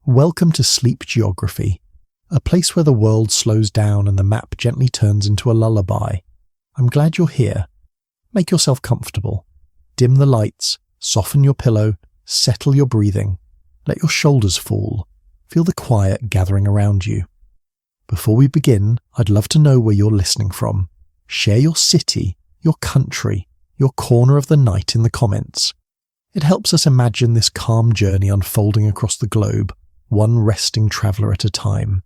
Welcome to Sleep Geography, a place where the world slows down and the map gently turns into a lullaby. I'm glad you're here. Make yourself comfortable. Dim the lights, soften your pillow, settle your breathing. Let your shoulders fall. Feel the quiet gathering around you. Before we begin, I'd love to know where you're listening from. Share your city, your country, your corner of the night in the comments. It helps us imagine this calm journey unfolding across the globe, one resting traveller at a time.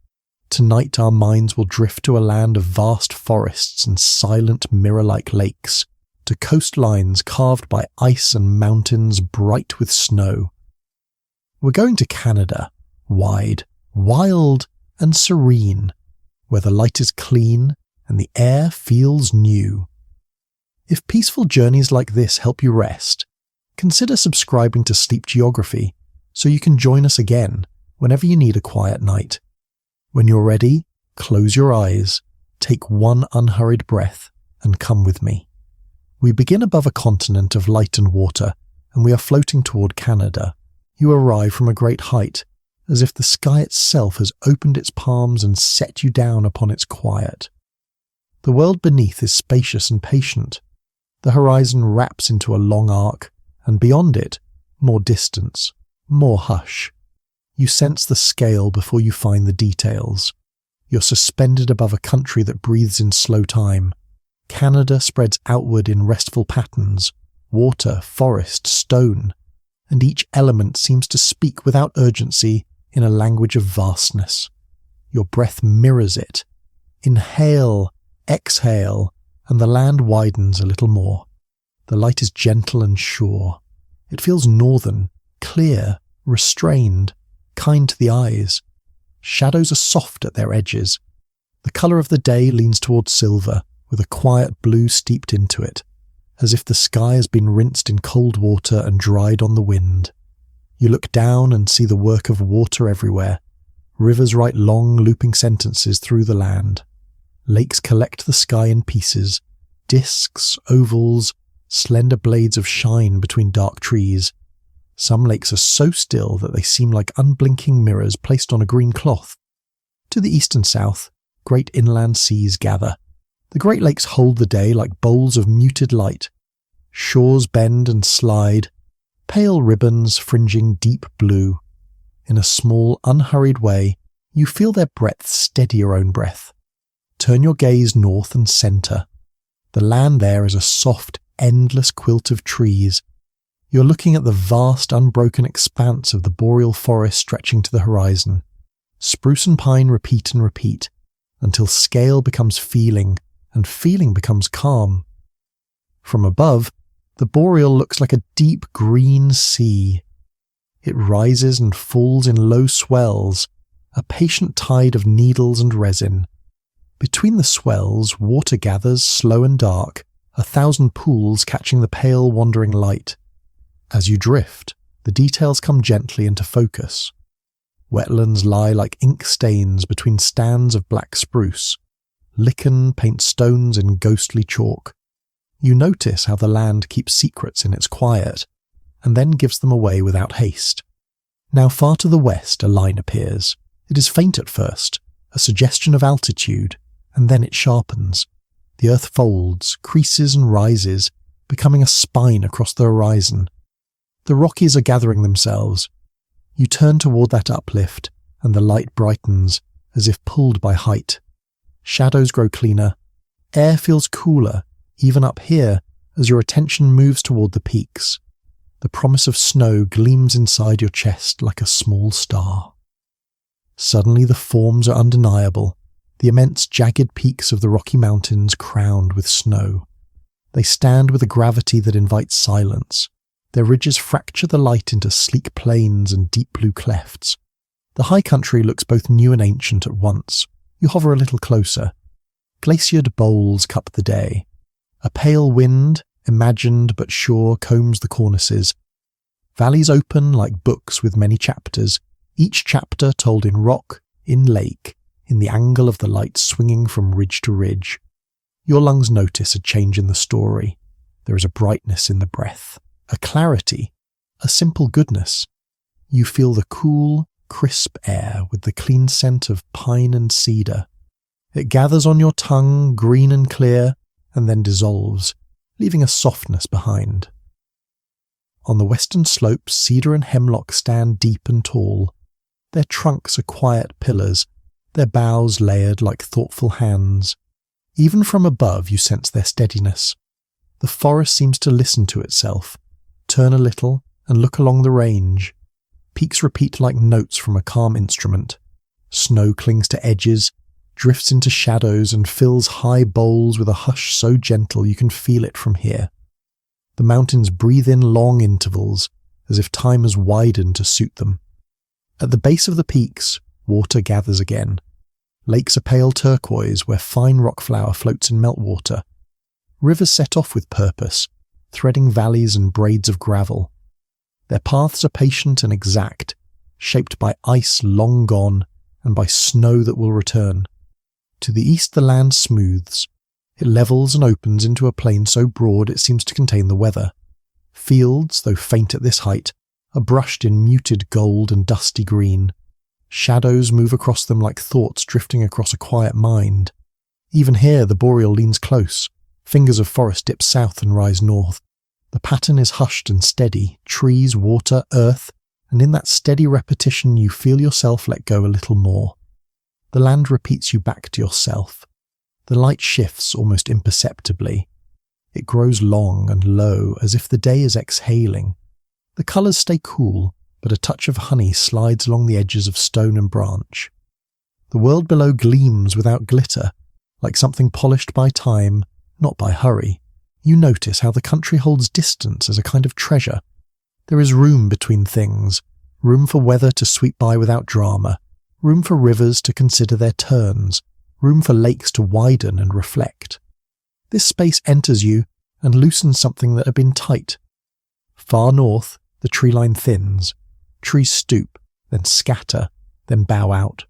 Tonight our minds will drift to a land of vast forests and silent mirror-like lakes, to coastlines carved by ice and mountains bright with snow. We're going to Canada, wide, wild and serene, where the light is clean and the air feels new. If peaceful journeys like this help you rest, consider subscribing to Sleep Geography so you can join us again whenever you need a quiet night. When you're ready, close your eyes, take one unhurried breath, and come with me. We begin above a continent of light and water, and we are floating toward Canada. You arrive from a great height, as if the sky itself has opened its palms and set you down upon its quiet. The world beneath is spacious and patient. The horizon wraps into a long arc, and beyond it, more distance, more hush. You sense the scale before you find the details. You're suspended above a country that breathes in slow time. Canada spreads outward in restful patterns, water, forest, stone, and each element seems to speak without urgency in a language of vastness. Your breath mirrors it. Inhale, exhale, and the land widens a little more. The light is gentle and sure. It feels northern, clear, restrained, kind to the eyes. Shadows are soft at their edges. The colour of the day leans towards silver, with a quiet blue steeped into it, as if the sky has been rinsed in cold water and dried on the wind. You look down and see the work of water everywhere. Rivers write long, looping sentences through the land. Lakes collect the sky in pieces, discs, ovals, slender blades of shine between dark trees. Some lakes are so still that they seem like unblinking mirrors placed on a green cloth. To the east and south, great inland seas gather. The Great Lakes hold the day like bowls of muted light. Shores bend and slide, pale ribbons fringing deep blue. In a small, unhurried way, you feel their breadth steady your own breath. Turn your gaze north and centre. The land there is a soft, endless quilt of trees. You're looking at the vast, unbroken expanse of the boreal forest stretching to the horizon. Spruce and pine repeat and repeat, until scale becomes feeling, and feeling becomes calm. From above, the boreal looks like a deep green sea. It rises and falls in low swells, a patient tide of needles and resin. Between the swells, water gathers, slow and dark, 1,000 pools catching the pale wandering light. As you drift, the details come gently into focus. Wetlands lie like ink stains between stands of black spruce. Lichen paints stones in ghostly chalk. You notice how the land keeps secrets in its quiet, and then gives them away without haste. Now far to the west a line appears. It is faint at first, a suggestion of altitude, and then it sharpens. The earth folds, creases and rises, becoming a spine across the horizon. The Rockies are gathering themselves. You turn toward that uplift, and the light brightens, as if pulled by height. Shadows grow cleaner. Air feels cooler, even up here, as your attention moves toward the peaks. The promise of snow gleams inside your chest like a small star. Suddenly the forms are undeniable, the immense jagged peaks of the Rocky Mountains crowned with snow. They stand with a gravity that invites silence. Their ridges fracture the light into sleek plains and deep blue clefts. The high country looks both new and ancient at once. You hover a little closer. Glaciered bowls cup the day. A pale wind, imagined but sure, combs the cornices. Valleys open like books with many chapters, each chapter told in rock, in lake, in the angle of the light swinging from ridge to ridge. Your lungs notice a change in the story. There is a brightness in the breath, a clarity, a simple goodness. You feel the cool, crisp air with the clean scent of pine and cedar. It gathers on your tongue, green and clear, and then dissolves, leaving a softness behind. On the western slopes, cedar and hemlock stand deep and tall. Their trunks are quiet pillars, their boughs layered like thoughtful hands. Even from above you sense their steadiness. The forest seems to listen to itself, turn a little, and look along the range. Peaks repeat like notes from a calm instrument. Snow clings to edges, drifts into shadows, and fills high bowls with a hush so gentle you can feel it from here. The mountains breathe in long intervals, as if time has widened to suit them. At the base of the peaks, water gathers again. Lakes are pale turquoise where fine rock flour floats in meltwater. Rivers set off with purpose, threading valleys and braids of gravel. Their paths are patient and exact, shaped by ice long gone and by snow that will return. To the east the land smooths. It levels and opens into a plain so broad it seems to contain the weather. Fields, though faint at this height, are brushed in muted gold and dusty green. Shadows move across them like thoughts drifting across a quiet mind. Even here the boreal leans close. Fingers of forest dip south and rise north. The pattern is hushed and steady, trees, water, earth, and in that steady repetition you feel yourself let go a little more. The land repeats you back to yourself. The light shifts almost imperceptibly. It grows long and low as if the day is exhaling. The colours stay cool, but a touch of honey slides along the edges of stone and branch. The world below gleams without glitter, like something polished by time, not by hurry. You notice how the country holds distance as a kind of treasure. There is room between things, room for weather to sweep by without drama, room for rivers to consider their turns, room for lakes to widen and reflect. This space enters you and loosens something that had been tight. Far north, the tree line thins. Trees stoop, then scatter, then bow out.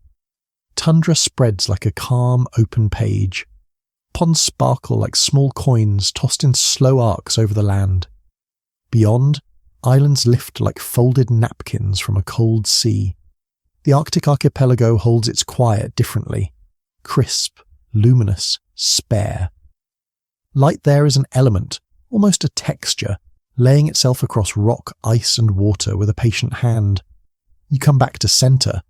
Tundra spreads like a calm, open page. Ponds sparkle like small coins tossed in slow arcs over the land. Beyond, islands lift like folded napkins from a cold sea. The Arctic archipelago holds its quiet differently. Crisp, luminous, spare. Light there is an element, almost a texture, laying itself across rock, ice and water with a patient hand. You come back to centre.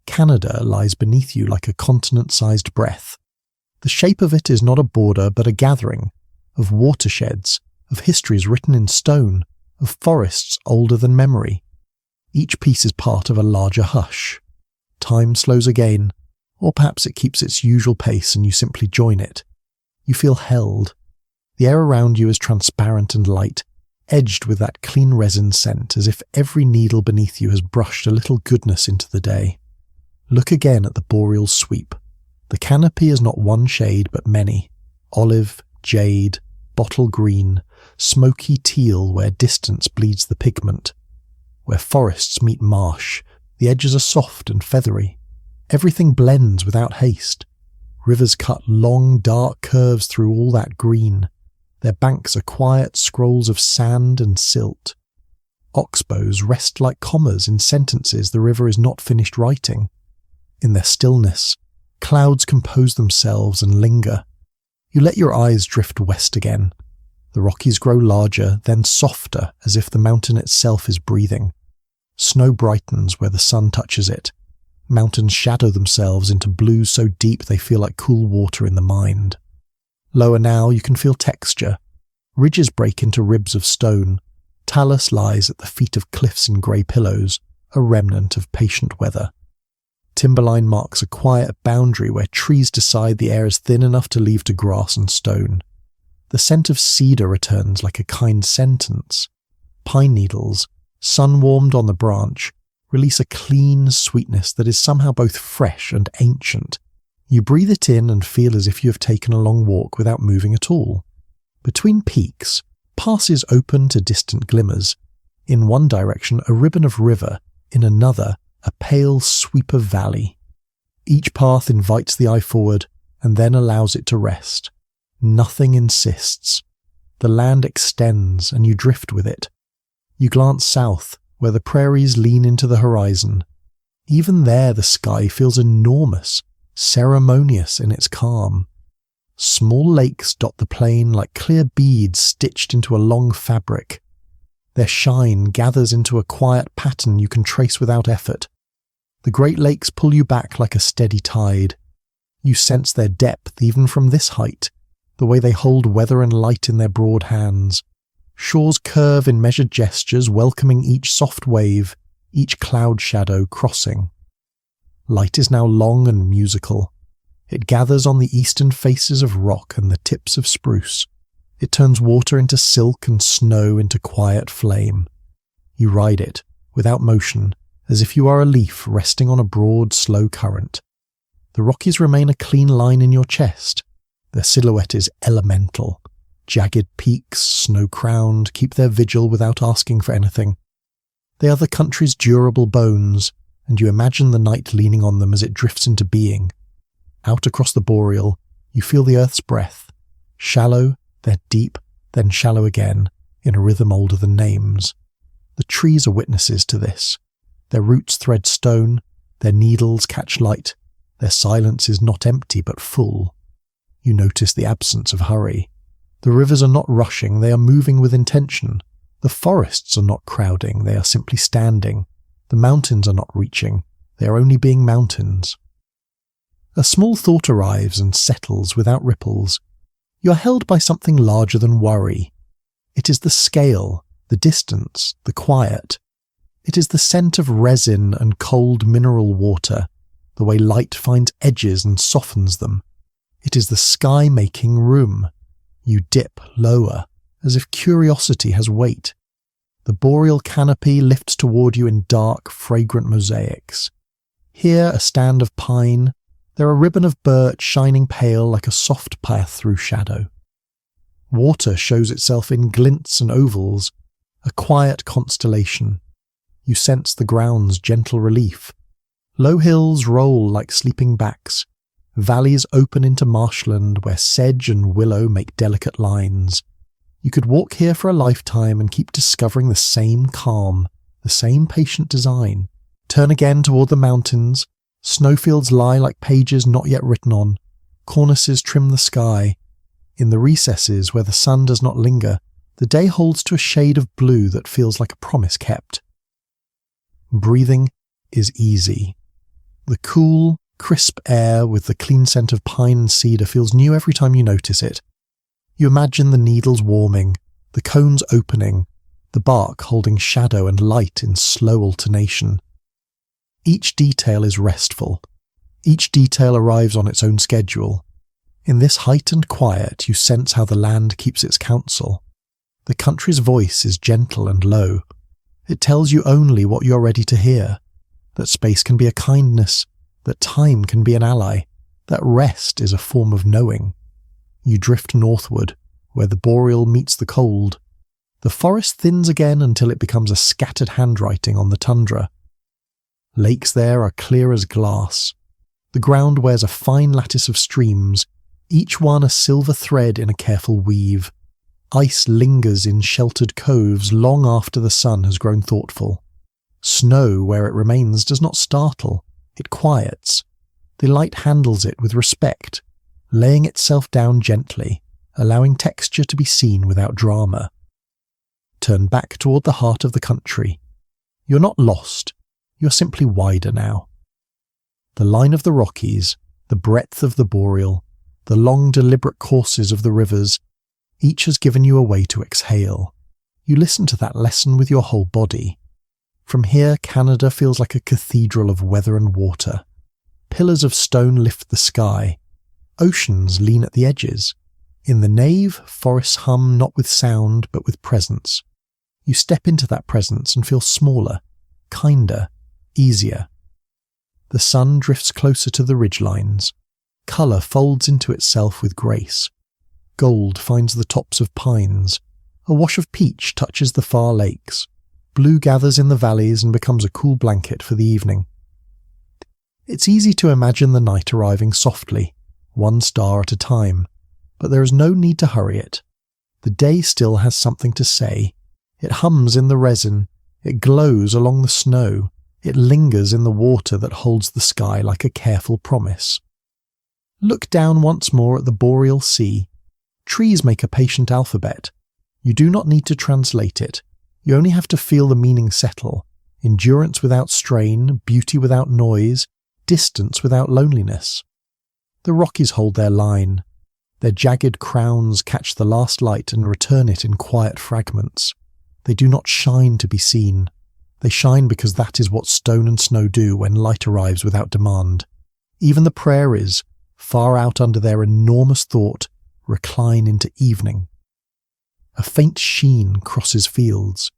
Canada lies beneath you like a continent-sized breath. The shape of it is not a border but a gathering, of watersheds, of histories written in stone, of forests older than memory. Each piece is part of a larger hush. Time slows again, or perhaps it keeps its usual pace and you simply join it. You feel held. The air around you is transparent and light, edged with that clean resin scent as if every needle beneath you has brushed a little goodness into the day. Look again at the boreal sweep. The canopy is not one shade but many. Olive, jade, bottle green, smoky teal where distance bleeds the pigment. Where forests meet marsh, the edges are soft and feathery. Everything blends without haste. Rivers cut long, dark curves through all that green. Their banks are quiet scrolls of sand and silt. Oxbows rest like commas in sentences the river is not finished writing. In their stillness, clouds compose themselves and linger. You let your eyes drift west again. The Rockies grow larger, then softer, as if the mountain itself is breathing. Snow brightens where the sun touches it. Mountains shadow themselves into blues so deep they feel like cool water in the mind. Lower now you can feel texture. Ridges break into ribs of stone. Talus lies at the feet of cliffs in grey pillows, a remnant of patient weather. Timberline marks a quiet boundary where trees decide the air is thin enough to leave to grass and stone. The scent of cedar returns like a kind sentence. Pine needles, sun-warmed on the branch, release a clean sweetness that is somehow both fresh and ancient. You breathe it in and feel as if you have taken a long walk without moving at all. Between peaks, passes open to distant glimmers. In one direction a ribbon of river, in another a pale sweep of valley. Each path invites the eye forward and then allows it to rest. Nothing insists. The land extends and you drift with it. You glance south, where the prairies lean into the horizon. Even there the sky feels enormous, ceremonious in its calm. Small lakes dot the plain like clear beads stitched into a long fabric. Their shine gathers into a quiet pattern you can trace without effort. The Great Lakes pull you back like a steady tide. You sense their depth even from this height, the way they hold weather and light in their broad hands. Shores curve in measured gestures, welcoming each soft wave, each cloud shadow crossing. Light is now long and musical. It gathers on the eastern faces of rock and the tips of spruce. It turns water into silk and snow into quiet flame. You ride it, without motion, as if you are a leaf resting on a broad, slow current. The Rockies remain a clean line in your chest. Their silhouette is elemental. Jagged peaks, snow-crowned, keep their vigil without asking for anything. They are the country's durable bones, and you imagine the night leaning on them as it drifts into being. Out across the boreal, you feel the earth's breath, shallow, then deep, then shallow again, in a rhythm older than names. The trees are witnesses to this. Their roots thread stone, their needles catch light, their silence is not empty but full. You notice the absence of hurry. The rivers are not rushing, they are moving with intention. The forests are not crowding, they are simply standing. The mountains are not reaching, they are only being mountains. A small thought arrives and settles without ripples. You are held by something larger than worry. It is the scale, the distance, the quiet. It is the scent of resin and cold mineral water, the way light finds edges and softens them. It is the sky making room. You dip lower, as if curiosity has weight. The boreal canopy lifts toward you in dark, fragrant mosaics. Here a stand of pine, there a ribbon of birch shining pale like a soft path through shadow. Water shows itself in glints and ovals, a quiet constellation. You sense the ground's gentle relief. Low hills roll like sleeping backs. Valleys open into marshland where sedge and willow make delicate lines. You could walk here for a lifetime and keep discovering the same calm, the same patient design. Turn again toward the mountains. Snowfields lie like pages not yet written on. Cornices trim the sky. In the recesses where the sun does not linger, the day holds to a shade of blue that feels like a promise kept. Breathing is easy. The cool, crisp air with the clean scent of pine and cedar feels new every time you notice it. You imagine the needles warming, the cones opening, the bark holding shadow and light in slow alternation. Each detail is restful. Each detail arrives on its own schedule. In this heightened quiet, you sense how the land keeps its counsel. The country's voice is gentle and low. It tells you only what you're ready to hear, that space can be a kindness, that time can be an ally, that rest is a form of knowing. You drift northward, where the boreal meets the cold. The forest thins again until it becomes a scattered handwriting on the tundra. Lakes there are clear as glass. The ground wears a fine lattice of streams, each one a silver thread in a careful weave. Ice lingers in sheltered coves long after the sun has grown thoughtful. Snow, where it remains, does not startle, it quiets. The light handles it with respect, laying itself down gently, allowing texture to be seen without drama. Turn back toward the heart of the country. You're not lost. You're simply wider now. The line of the Rockies, the breadth of the boreal, the long deliberate courses of the rivers, each has given you a way to exhale. You listen to that lesson with your whole body. From here, Canada feels like a cathedral of weather and water. Pillars of stone lift the sky. Oceans lean at the edges. In the nave, forests hum not with sound, but with presence. You step into that presence and feel smaller, kinder, easier. The sun drifts closer to the ridgelines. Colour folds into itself with grace. Gold finds the tops of pines. A wash of peach touches the far lakes. Blue gathers in the valleys and becomes a cool blanket for the evening. It's easy to imagine the night arriving softly, one star at a time, but there is no need to hurry it. The day still has something to say. It hums in the resin, it glows along the snow, It lingers in the water that holds the sky like a careful promise. Look down once more at the boreal sea. Trees make a patient alphabet. You do not need to translate it. You only have to feel the meaning settle. Endurance without strain, beauty without noise, distance without loneliness. The Rockies hold their line. Their jagged crowns catch the last light and return it in quiet fragments. They do not shine to be seen. They shine because that is what stone and snow do when light arrives without demand. Even the prairies, far out under their enormous thought, recline into evening. A faint sheen crosses fields.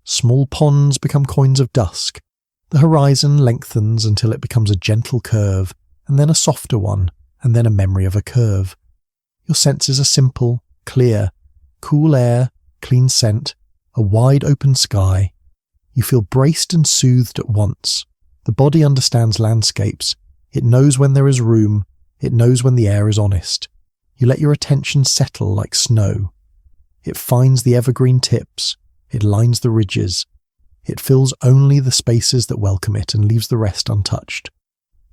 Small ponds become coins of dusk. The horizon lengthens until it becomes a gentle curve, and then a softer one, and then a memory of a curve. Your senses are simple, clear, cool air, clean scent, a wide open sky. You feel braced and soothed at once. The body understands landscapes. It knows when there is room. It knows when the air is honest. You let your attention settle like snow. It finds the evergreen tips. It lines the ridges. It fills only the spaces that welcome it and leaves the rest untouched.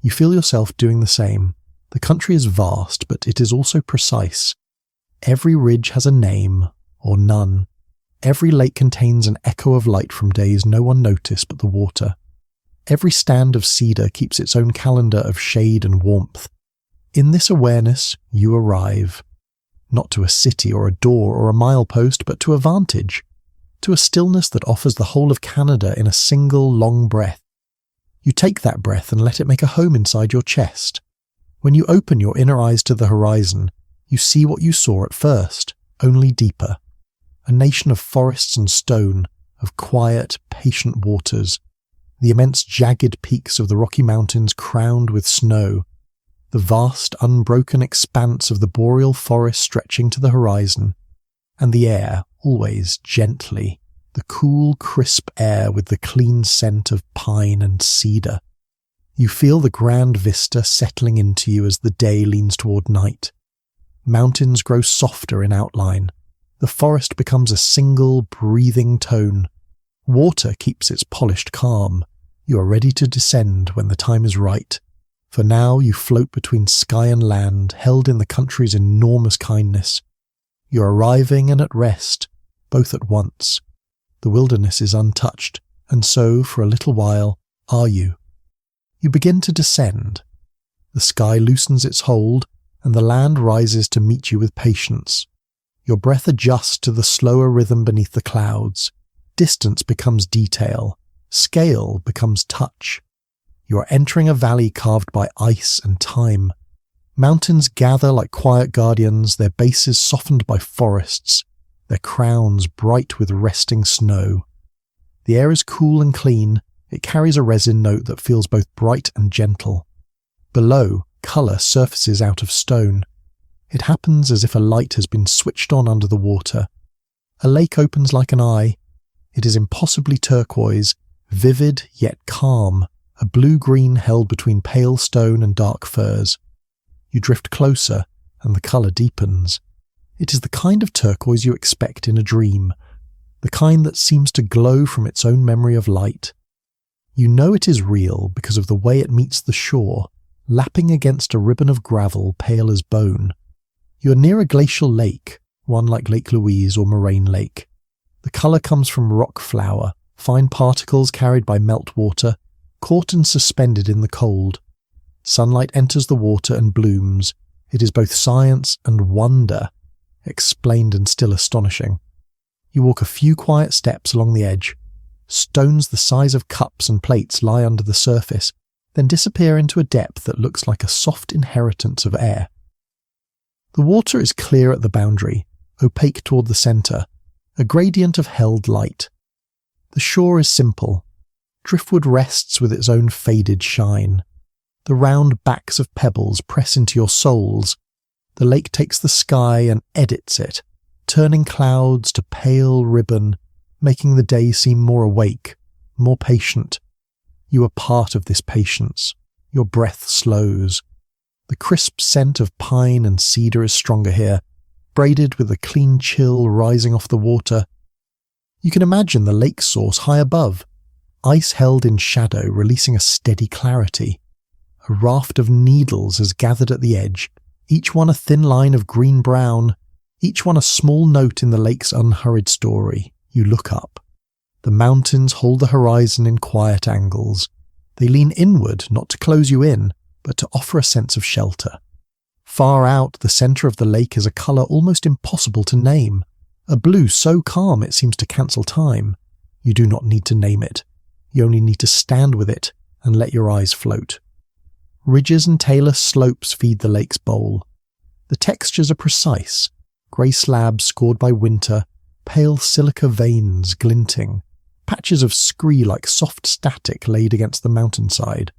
You feel yourself doing the same. The country is vast, but it is also precise. Every ridge has a name, or none. Every lake contains an echo of light from days no one noticed but the water. Every stand of cedar keeps its own calendar of shade and warmth. In this awareness, you arrive. Not to a city or a door or a milepost, but to a vantage. To a stillness that offers the whole of Canada in a single long breath. You take that breath and let it make a home inside your chest. When you open your inner eyes to the horizon, you see what you saw at first, only deeper. A nation of forests and stone, of quiet, patient waters. The immense jagged peaks of the Rocky Mountains crowned with snow. The vast, unbroken expanse of the boreal forest stretching to the horizon. And the air, always gently, the cool, crisp air with the clean scent of pine and cedar. You feel the grand vista settling into you as the day leans toward night. Mountains grow softer in outline. The forest becomes a single, breathing tone. Water keeps its polished calm. You are ready to descend when the time is right. For now you float between sky and land, held in the country's enormous kindness. You are arriving and at rest, both at once. The wilderness is untouched, and so, for a little while, are you. You begin to descend. The sky loosens its hold, and the land rises to meet you with patience. Your breath adjusts to the slower rhythm beneath the clouds. Distance becomes detail. Scale becomes touch. You are entering a valley carved by ice and time. Mountains gather like quiet guardians, their bases softened by forests, their crowns bright with resting snow. The air is cool and clean. It carries a resin note that feels both bright and gentle. Below, colour surfaces out of stone. It happens as if a light has been switched on under the water. A lake opens like an eye. It is impossibly turquoise, vivid yet calm, a blue-green held between pale stone and dark firs. You drift closer, and the colour deepens. It is the kind of turquoise you expect in a dream, the kind that seems to glow from its own memory of light. You know it is real because of the way it meets the shore, lapping against a ribbon of gravel pale as bone. You are near a glacial lake, one like Lake Louise or Moraine Lake. The colour comes from rock flour, fine particles carried by meltwater, caught and suspended in the cold. Sunlight enters the water and blooms. It is both science and wonder, explained and still astonishing. You walk a few quiet steps along the edge. Stones the size of cups and plates lie under the surface, then disappear into a depth that looks like a soft inheritance of air. The water is clear at the boundary, opaque toward the centre, a gradient of held light. The shore is simple. Driftwood rests with its own faded shine. The round backs of pebbles press into your soles. The lake takes the sky and edits it, turning clouds to pale ribbon, making the day seem more awake, more patient. You are part of this patience. Your breath slows. The crisp scent of pine and cedar is stronger here, braided with a clean chill rising off the water. You can imagine the lake source high above, ice held in shadow releasing a steady clarity. A raft of needles has gathered at the edge, each one a thin line of green-brown, each one a small note in the lake's unhurried story. You look up. The mountains hold the horizon in quiet angles. They lean inward, not to close you in, but to offer a sense of shelter. Far out, the centre of the lake is a colour almost impossible to name, a blue so calm it seems to cancel time. You do not need to name it. You only need to stand with it and let your eyes float. Ridges and talus slopes feed the lake's bowl. The textures are precise, grey slabs scored by winter, pale silica veins glinting, patches of scree like soft static laid against the mountainside.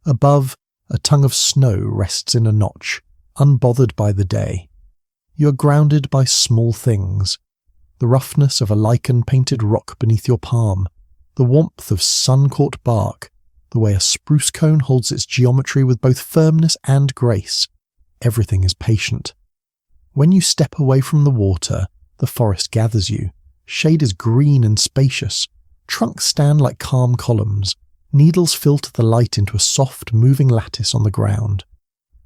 Above, a tongue of snow rests in a notch, unbothered by the day. You are grounded by small things, the roughness of a lichen-painted rock beneath your palm, the warmth of sun-caught bark, the way a spruce cone holds its geometry with both firmness and grace. Everything is patient. When you step away from the water, the forest gathers you. Shade is green and spacious. Trunks stand like calm columns. Needles filter the light into a soft, moving lattice on the ground.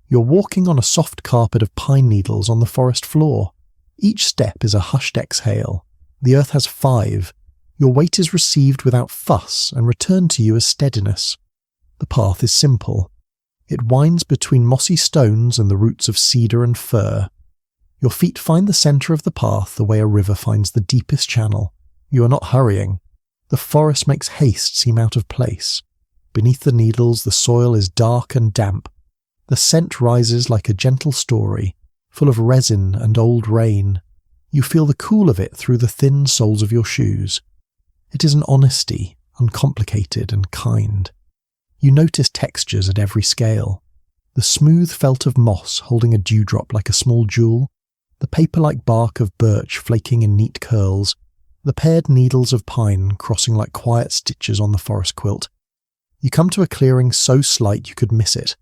You're walking on a soft carpet of pine needles on the forest floor. Each step is a hushed exhale. The earth has 5. Your weight is received without fuss and returned to you as steadiness. The path is simple. It winds between mossy stones and the roots of cedar and fir. Your feet find the centre of the path the way a river finds the deepest channel. You are not hurrying. The forest makes haste seem out of place. Beneath the needles the soil is dark and damp. The scent rises like a gentle story, full of resin and old rain. You feel the cool of it through the thin soles of your shoes. It is an honesty, uncomplicated and kind. You notice textures at every scale. The smooth felt of moss holding a dewdrop like a small jewel, the paper-like bark of birch flaking in neat curls, the paired needles of pine crossing like quiet stitches on the forest quilt. You come to a clearing so slight you could miss it.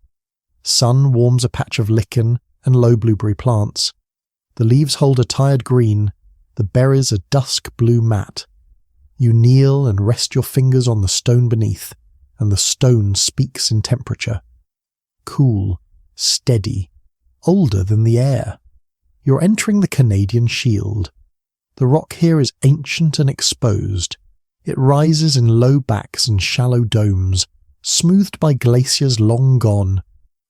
Sun warms a patch of lichen and low blueberry plants. The leaves hold a tired green, the berries a dusk blue matte. You kneel and rest your fingers on the stone beneath, and the stone speaks in temperature. Cool, steady, older than the air. You're entering the Canadian Shield. The rock here is ancient and exposed. It rises in low backs and shallow domes, smoothed by glaciers long gone.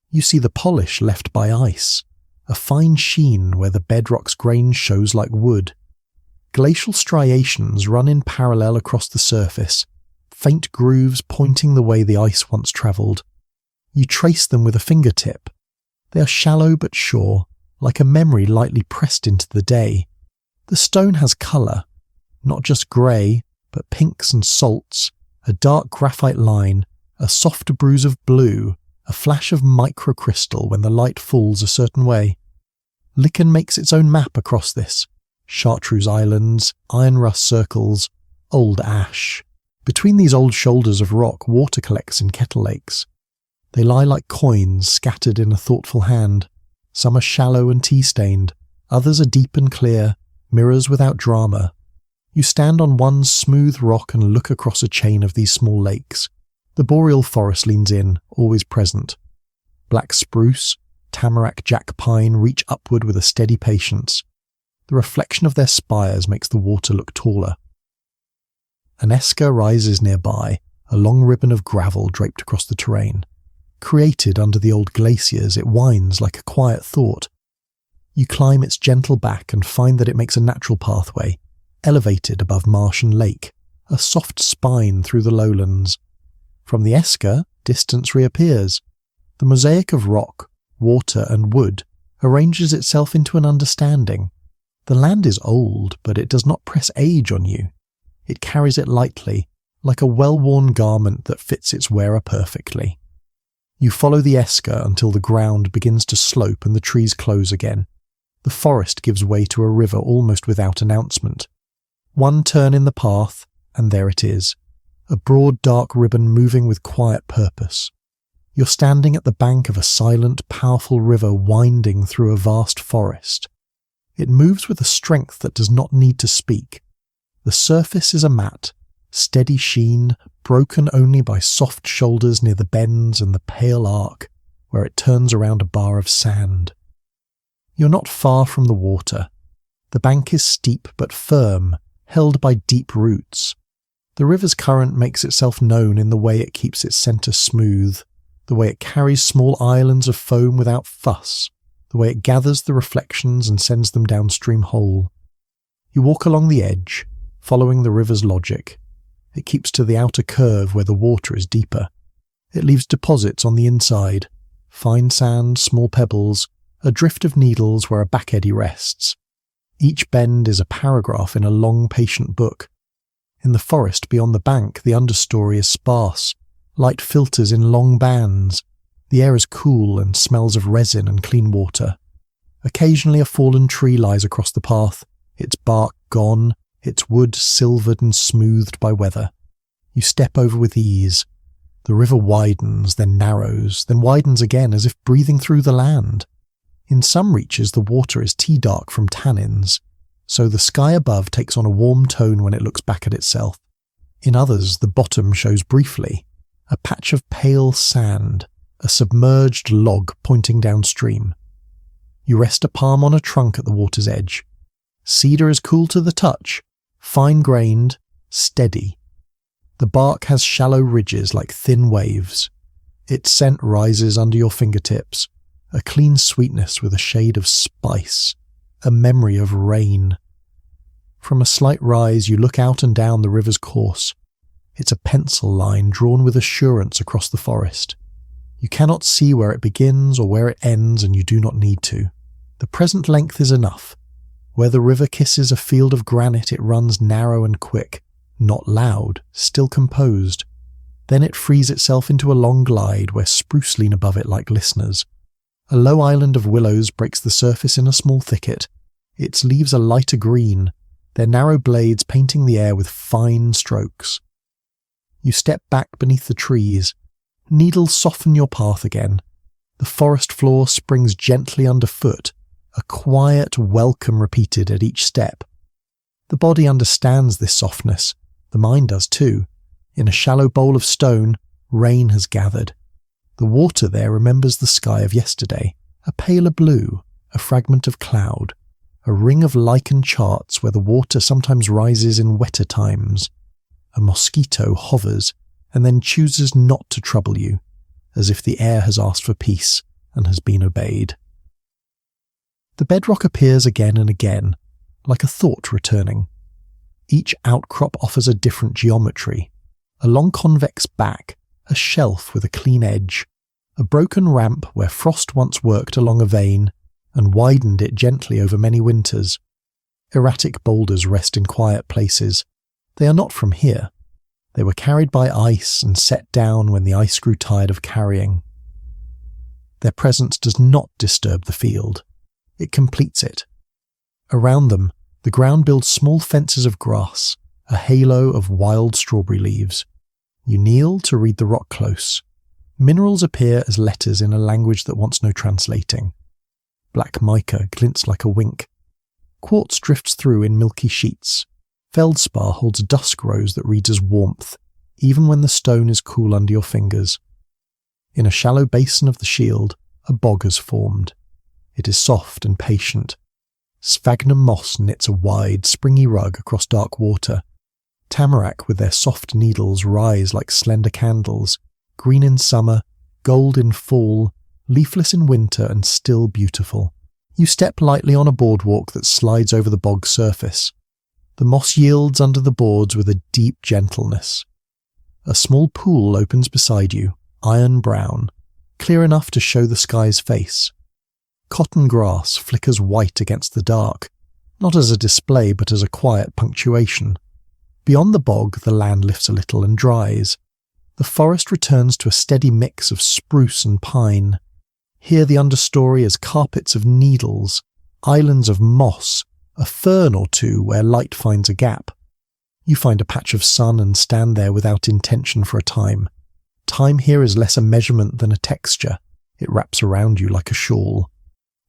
You see the polish left by ice, a fine sheen where the bedrock's grain shows like wood. Glacial striations run in parallel across the surface, faint grooves pointing the way the ice once travelled. You trace them with a fingertip. They are shallow but sure, like a memory lightly pressed into the day. The stone has colour, not just grey, but pinks and salts, a dark graphite line, a soft bruise of blue, a flash of microcrystal when the light falls a certain way. Lichen makes its own map across this. Chartreuse Islands, iron rust circles, old ash. Between these old shoulders of rock, water collects in kettle lakes. They lie like coins scattered in a thoughtful hand. Some are shallow and tea-stained, others are deep and clear, mirrors without drama. You stand on one smooth rock and look across a chain of these small lakes. The boreal forest leans in, always present. Black spruce, tamarack jack pine reach upward with a steady patience. The reflection of their spires makes the water look taller. An esker rises nearby, a long ribbon of gravel draped across the terrain. Created under the old glaciers, it winds like a quiet thought. You climb its gentle back and find that it makes a natural pathway, elevated above marsh and lake, a soft spine through the lowlands. From the esker, distance reappears. The mosaic of rock, water and wood arranges itself into an understanding. The land is old, but it does not press age on you. It carries it lightly, like a well-worn garment that fits its wearer perfectly. You follow the esker until the ground begins to slope and the trees close again. The forest gives way to a river almost without announcement. One turn in the path, and there it is, a broad dark ribbon moving with quiet purpose. You're standing at the bank of a silent, powerful river winding through a vast forest. It moves with a strength that does not need to speak. The surface is a mat, steady sheen, broken only by soft shoulders near the bends and the pale arc where it turns around a bar of sand. You're not far from the water. The bank is steep but firm, held by deep roots. The river's current makes itself known in the way it keeps its centre smooth, the way it carries small islands of foam without fuss, the way it gathers the reflections and sends them downstream whole. You walk along the edge, following the river's logic. It keeps to the outer curve where the water is deeper. It leaves deposits on the inside, fine sand, small pebbles, a drift of needles where a back eddy rests. Each bend is a paragraph in a long, patient book. In the forest beyond the bank, the understory is sparse. Light filters in long bands. The air is cool and smells of resin and clean water. Occasionally a fallen tree lies across the path, its bark gone, its wood silvered and smoothed by weather. You step over with ease. The river widens, then narrows, then widens again as if breathing through the land. In some reaches the water is tea-dark from tannins, so the sky above takes on a warm tone when it looks back at itself. In others the bottom shows briefly, a patch of pale sand, a submerged log pointing downstream. You rest a palm on a trunk at the water's edge. Cedar is cool to the touch, fine-grained, steady. The bark has shallow ridges like thin waves. Its scent rises under your fingertips, a clean sweetness with a shade of spice, a memory of rain. From a slight rise you look out and down the river's course. It's a pencil line drawn with assurance across the forest. You cannot see where it begins or where it ends, and you do not need to. The present length is enough. Where the river kisses a field of granite it runs narrow and quick, not loud, still composed. Then it frees itself into a long glide where spruce lean above it like listeners. A low island of willows breaks the surface in a small thicket. Its leaves are lighter green, their narrow blades painting the air with fine strokes. You step back beneath the trees. Needles soften your path again. The forest floor springs gently underfoot, a quiet welcome repeated at each step. The body understands this softness. The mind does too. In a shallow bowl of stone, rain has gathered. The water there remembers the sky of yesterday, a paler blue, a fragment of cloud, a ring of lichen charts where the water sometimes rises in wetter times. A mosquito hovers and then chooses not to trouble you, as if the air has asked for peace and has been obeyed. The bedrock appears again and again, like a thought returning. Each outcrop offers a different geometry, a long convex back, a shelf with a clean edge, a broken ramp where frost once worked along a vein and widened it gently over many winters. Erratic boulders rest in quiet places. They are not from here. They were carried by ice and set down when the ice grew tired of carrying. Their presence does not disturb the field. It completes it. Around them, the ground builds small fences of grass, a halo of wild strawberry leaves. You kneel to read the rock close. Minerals appear as letters in a language that wants no translating. Black mica glints like a wink. Quartz drifts through in milky sheets. Feldspar holds dusk rose that reads as warmth, even when the stone is cool under your fingers. In a shallow basin of the shield, a bog has formed. It is soft and patient. Sphagnum moss knits a wide, springy rug across dark water. Tamarack with their soft needles rise like slender candles, green in summer, gold in fall, leafless in winter and still beautiful. You step lightly on a boardwalk that slides over the bog's surface. The moss yields under the boards with a deep gentleness. A small pool opens beside you, iron brown, clear enough to show the sky's face. Cotton grass flickers white against the dark, not as a display but as a quiet punctuation. Beyond the bog, the land lifts a little and dries. The forest returns to a steady mix of spruce and pine. Here the understory is carpets of needles, islands of moss, a fern or two where light finds a gap. You find a patch of sun and stand there without intention for a time. Time here is less a measurement than a texture. It wraps around you like a shawl.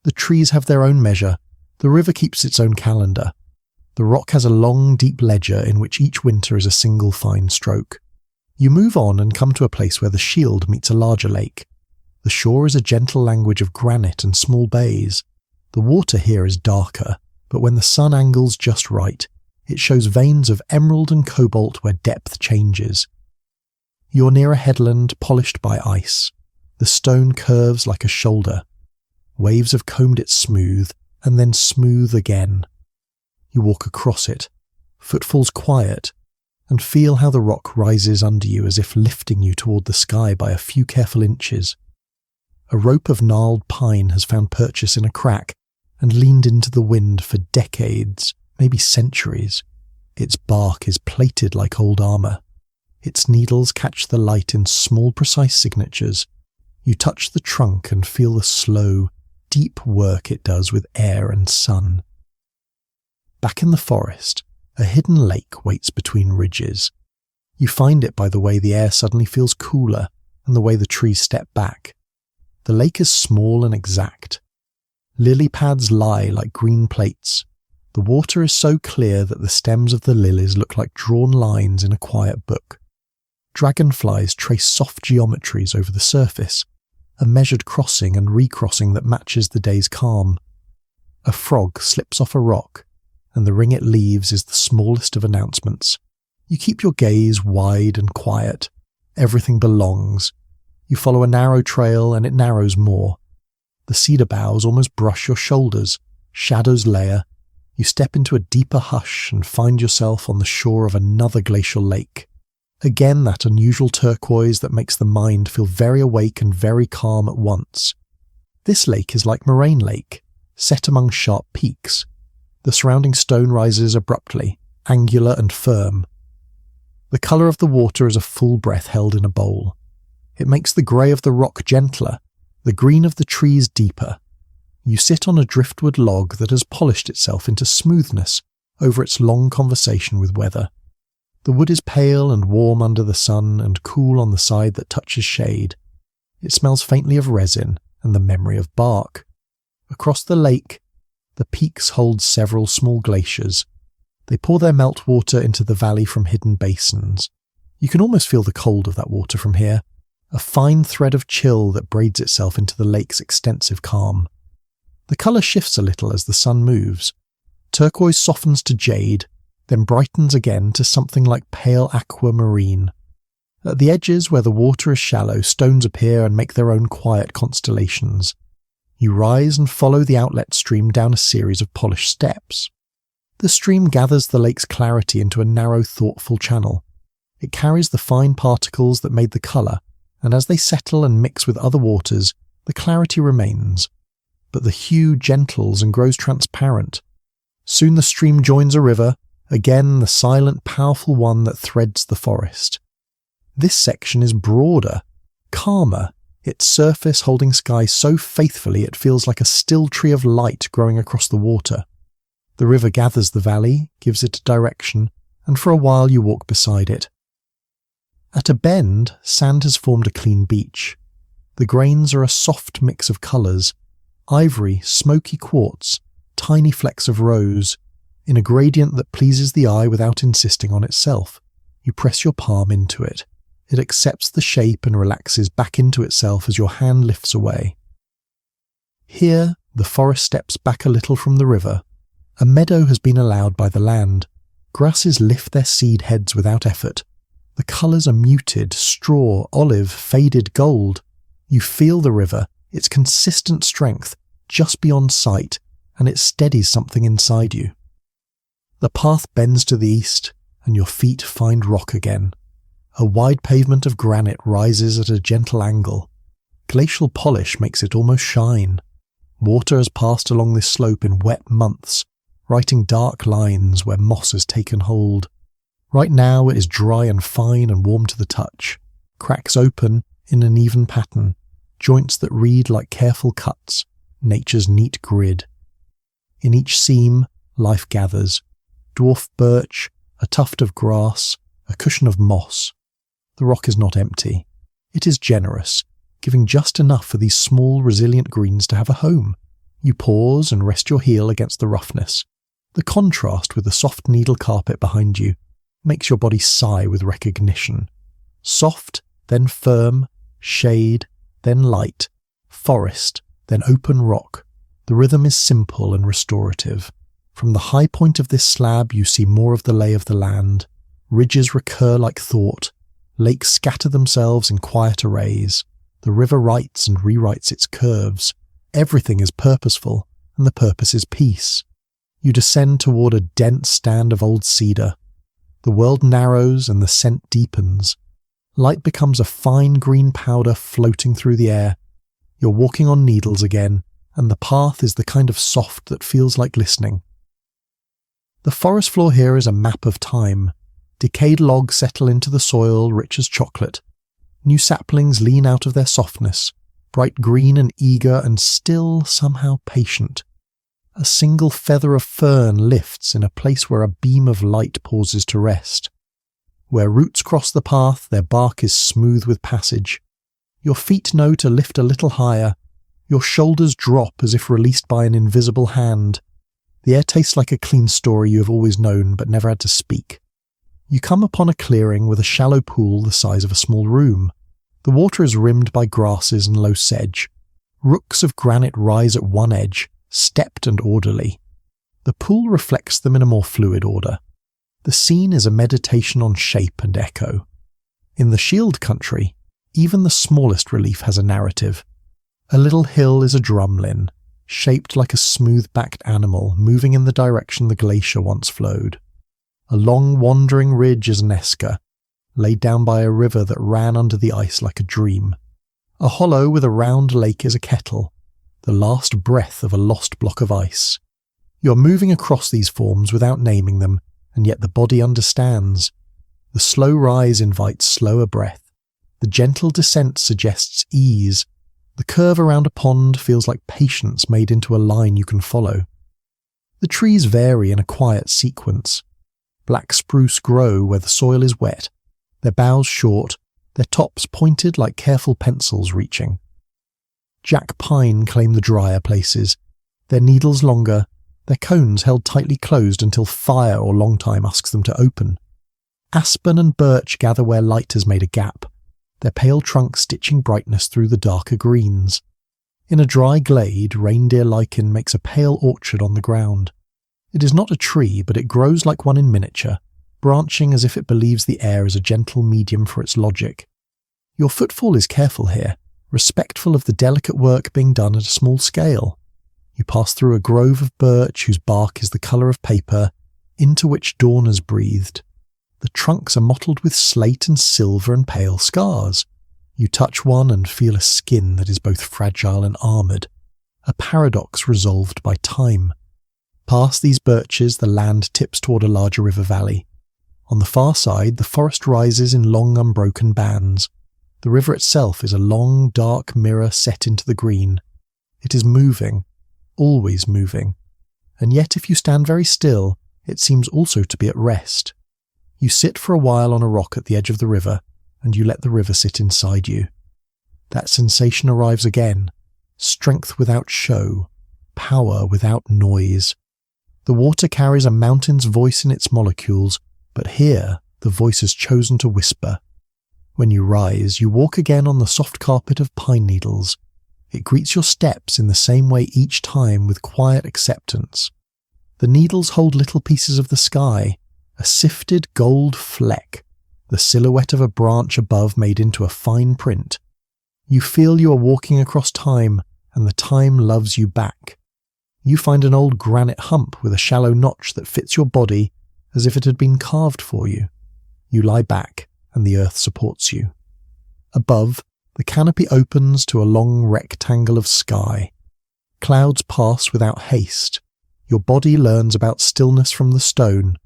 The trees have their own measure. The river keeps its own calendar. The rock has a long, deep ledger in which each winter is a single fine stroke. You move on and come to a place where the shield meets a larger lake. The shore is a gentle language of granite and small bays. The water here is darker, but when the sun angles just right, it shows veins of emerald and cobalt where depth changes. You're near a headland polished by ice. The stone curves like a shoulder. Waves have combed it smooth, and then smooth again. You walk across it, footfalls quiet, and feel how the rock rises under you as if lifting you toward the sky by a few careful inches. A rope of gnarled pine has found purchase in a crack and leaned into the wind for decades, maybe centuries. Its bark is plated like old armour. Its needles catch the light in small, precise signatures. You touch the trunk and feel the slow, deep work it does with air and sun. Back in the forest, a hidden lake waits between ridges. You find it by the way the air suddenly feels cooler and the way the trees step back. The lake is small and exact. Lily pads lie like green plates. The water is so clear that the stems of the lilies look like drawn lines in a quiet book. Dragonflies trace soft geometries over the surface, a measured crossing and recrossing that matches the day's calm. A frog slips off a rock, and the ring it leaves is the smallest of announcements. You keep your gaze wide and quiet. Everything belongs. You follow a narrow trail and it narrows more. The cedar boughs almost brush your shoulders. Shadows layer. You step into a deeper hush and find yourself on the shore of another glacial lake. Again that unusual turquoise that makes the mind feel very awake and very calm at once. This lake is like Moraine Lake, set among sharp peaks. The surrounding stone rises abruptly, angular and firm. The colour of the water is a full breath held in a bowl. It makes the grey of the rock gentler, the green of the trees deeper. You sit on a driftwood log that has polished itself into smoothness over its long conversation with weather. The wood is pale and warm under the sun and cool on the side that touches shade. It smells faintly of resin and the memory of bark. Across the lake, the peaks hold several small glaciers. They pour their meltwater into the valley from hidden basins. You can almost feel the cold of that water from here, a fine thread of chill that braids itself into the lake's extensive calm. The colour shifts a little as the sun moves. Turquoise softens to jade, then brightens again to something like pale aquamarine. At the edges where the water is shallow, stones appear and make their own quiet constellations. You rise and follow the outlet stream down a series of polished steps. The stream gathers the lake's clarity into a narrow, thoughtful channel. It carries the fine particles that made the colour, and as they settle and mix with other waters, the clarity remains. But the hue gentles and grows transparent. Soon the stream joins a river, again the silent, powerful one that threads the forest. This section is broader, calmer, its surface holding sky so faithfully it feels like a still tree of light growing across the water. The river gathers the valley, gives it a direction, and for a while you walk beside it. At a bend, sand has formed a clean beach. The grains are a soft mix of colours, ivory, smoky quartz, tiny flecks of rose, in a gradient that pleases the eye without insisting on itself. You press your palm into it. It accepts the shape and relaxes back into itself as your hand lifts away. Here, the forest steps back a little from the river. A meadow has been allowed by the land. Grasses lift their seed heads without effort. The colours are muted, straw, olive, faded gold. You feel the river, its consistent strength, just beyond sight, and it steadies something inside you. The path bends to the east, and your feet find rock again. A wide pavement of granite rises at a gentle angle. Glacial polish makes it almost shine. Water has passed along this slope in wet months, writing dark lines where moss has taken hold. Right now it is dry and fine and warm to the touch. Cracks open in an even pattern, joints that read like careful cuts, nature's neat grid. In each seam, life gathers. Dwarf birch, a tuft of grass, a cushion of moss. The rock is not empty. It is generous, giving just enough for these small, resilient greens to have a home. You pause and rest your heel against the roughness. The contrast with the soft needle carpet behind you makes your body sigh with recognition. Soft, then firm, shade, then light, forest, then open rock. The rhythm is simple and restorative. From the high point of this slab you see more of the lay of the land. Ridges recur like thought. Lakes scatter themselves in quiet arrays. The river writes and rewrites its curves. Everything is purposeful, and the purpose is peace. You descend toward a dense stand of old cedar. The world narrows and the scent deepens. Light becomes a fine green powder floating through the air. You're walking on needles again, and the path is the kind of soft that feels like listening. The forest floor here is a map of time. Decayed logs settle into the soil rich as chocolate. New saplings lean out of their softness, bright green and eager and still somehow patient. A single feather of fern lifts in a place where a beam of light pauses to rest. Where roots cross the path, their bark is smooth with passage. Your feet know to lift a little higher. Your shoulders drop as if released by an invisible hand. The air tastes like a clean story you have always known but never had to speak. You come upon a clearing with a shallow pool the size of a small room. The water is rimmed by grasses and low sedge. Rooks of granite rise at one edge, stepped and orderly. The pool reflects them in a more fluid order. The scene is a meditation on shape and echo. In the Shield country, even the smallest relief has a narrative. A little hill is a drumlin, shaped like a smooth-backed animal moving in the direction the glacier once flowed. A long wandering ridge is an esker, laid down by a river that ran under the ice like a dream. A hollow with a round lake is a kettle, the last breath of a lost block of ice. You're moving across these forms without naming them, and yet the body understands. The slow rise invites slower breath. The gentle descent suggests ease. The curve around a pond feels like patience made into a line you can follow. The trees vary in a quiet sequence. Black spruce grow where the soil is wet, their boughs short, their tops pointed like careful pencils reaching. Jack pine claim the drier places, their needles longer, their cones held tightly closed until fire or long time asks them to open. Aspen and birch gather where light has made a gap, their pale trunks stitching brightness through the darker greens. In a dry glade, reindeer lichen makes a pale orchard on the ground. It is not a tree, but it grows like one in miniature, branching as if it believes the air is a gentle medium for its logic. Your footfall is careful here, respectful of the delicate work being done at a small scale. You pass through a grove of birch whose bark is the colour of paper, into which dawn has breathed. The trunks are mottled with slate and silver and pale scars. You touch one and feel a skin that is both fragile and armoured, a paradox resolved by time. Past these birches, the land tips toward a larger river valley. On the far side, the forest rises in long unbroken bands. The river itself is a long, dark mirror set into the green. It is moving, always moving, and yet if you stand very still, it seems also to be at rest. You sit for a while on a rock at the edge of the river, and you let the river sit inside you. That sensation arrives again, strength without show, power without noise. The water carries a mountain's voice in its molecules, but here the voice has chosen to whisper. When you rise, you walk again on the soft carpet of pine needles. It greets your steps in the same way each time with quiet acceptance. The needles hold little pieces of the sky, a sifted gold fleck, the silhouette of a branch above made into a fine print. You feel you are walking across time, and the time loves you back. You find an old granite hump with a shallow notch that fits your body as if it had been carved for you. You lie back, and the earth supports you. Above, the canopy opens to a long rectangle of sky. Clouds pass without haste. Your body learns about stillness from the stone.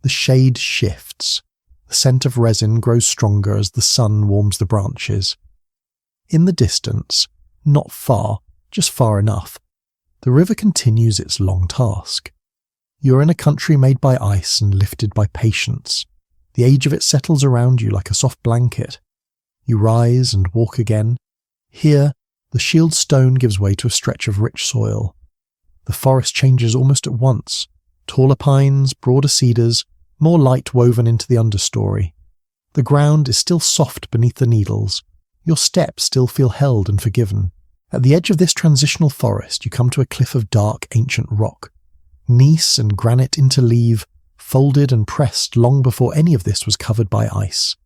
The shade shifts. The scent of resin grows stronger as the sun warms the branches. In the distance, not far, just far enough, the river continues its long task. You are in a country made by ice and lifted by patience. The age of it settles around you like a soft blanket. You rise and walk again. Here, the shield stone gives way to a stretch of rich soil. The forest changes almost at once, Taller pines, broader cedars, more light woven into the understory. The ground is still soft beneath the needles. Your steps still feel held and forgiven. At the edge of this transitional forest, you come to a cliff of dark, ancient rock. Gneiss and granite interleave, folded and pressed long before any of this was covered by ice.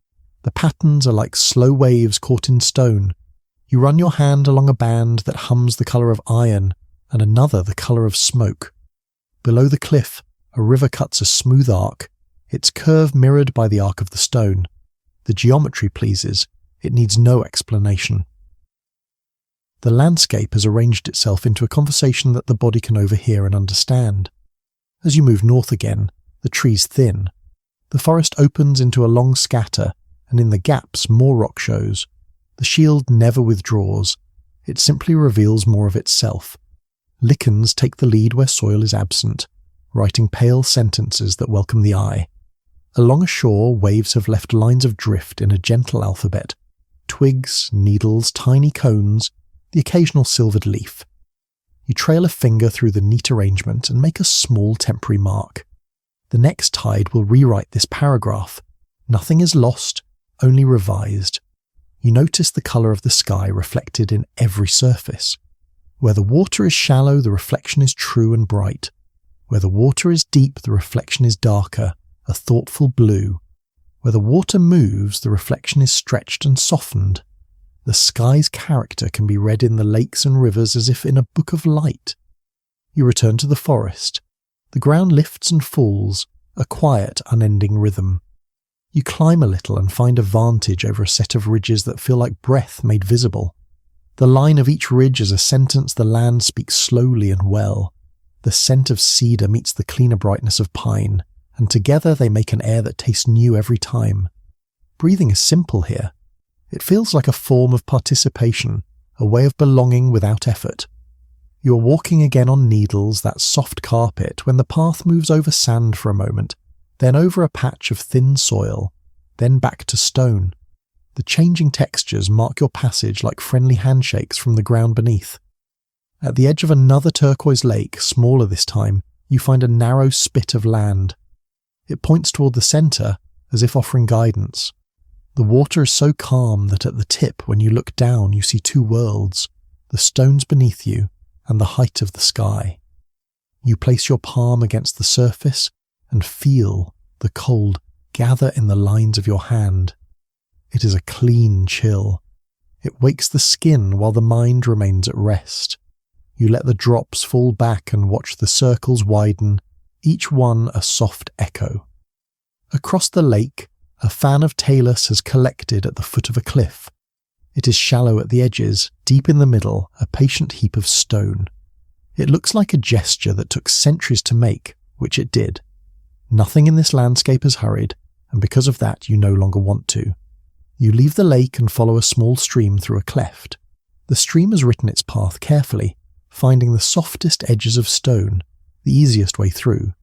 The patterns are like slow waves caught in stone. You run your hand along a band that hums the colour of iron and another the colour of smoke. Below the cliff, a river cuts a smooth arc, its curve mirrored by the arc of the stone. The geometry pleases. It needs no explanation. The landscape has arranged itself into a conversation that the body can overhear and understand. As you move north again, the trees thin. The forest opens into a long scatter, and in the gaps more rock shows. The shield never withdraws. It simply reveals more of itself. Lichens take the lead where soil is absent, writing pale sentences that welcome the eye. Along a shore, waves have left lines of drift in a gentle alphabet. Twigs, needles, tiny cones, the occasional silvered leaf. You trail a finger through the neat arrangement and make a small temporary mark. The next tide will rewrite this paragraph. Nothing is lost, only revised. You notice the colour of the sky reflected in every surface. Where the water is shallow, the reflection is true and bright. Where the water is deep, the reflection is darker, a thoughtful blue. Where the water moves, the reflection is stretched and softened. The sky's character can be read in the lakes and rivers as if in a book of light. You return to the forest. The ground lifts and falls, a quiet, unending rhythm. You climb a little and find a vantage over a set of ridges that feel like breath made visible. The line of each ridge is a sentence the land speaks slowly and well. The scent of cedar meets the cleaner brightness of pine, and together they make an air that tastes new every time. Breathing is simple here. It feels like a form of participation, a way of belonging without effort. You are walking again on needles, that soft carpet, when the path moves over sand for a moment, then over a patch of thin soil, then back to stone. The changing textures mark your passage like friendly handshakes from the ground beneath. At the edge of another turquoise lake, smaller this time, you find a narrow spit of land. It points toward the centre, as if offering guidance. The water is so calm that at the tip, when you look down, you see two worlds, the stones beneath you and the height of the sky. You place your palm against the surface and feel the cold gather in the lines of your hand. It is a clean chill. It wakes the skin while the mind remains at rest. You let the drops fall back and watch the circles widen, each one a soft echo. Across the lake, a fan of talus has collected at the foot of a cliff. It is shallow at the edges, deep in the middle, a patient heap of stone. It looks like a gesture that took centuries to make, which it did. Nothing in this landscape has hurried, and because of that you no longer want to. You leave the lake and follow a small stream through a cleft. The stream has written its path carefully, finding the softest edges of stone, the easiest way through.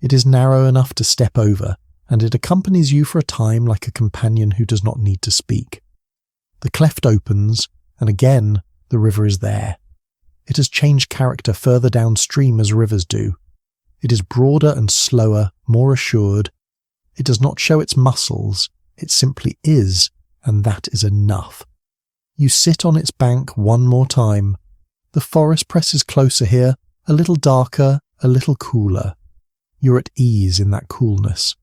It is narrow enough to step over, and it accompanies you for a time like a companion who does not need to speak. The cleft opens, and again the river is there. It has changed character further downstream as rivers do. It is broader and slower, more assured. It does not show its muscles, it simply is, and that is enough. You sit on its bank one more time. The forest presses closer here, a little darker, a little cooler. You're at ease in that coolness.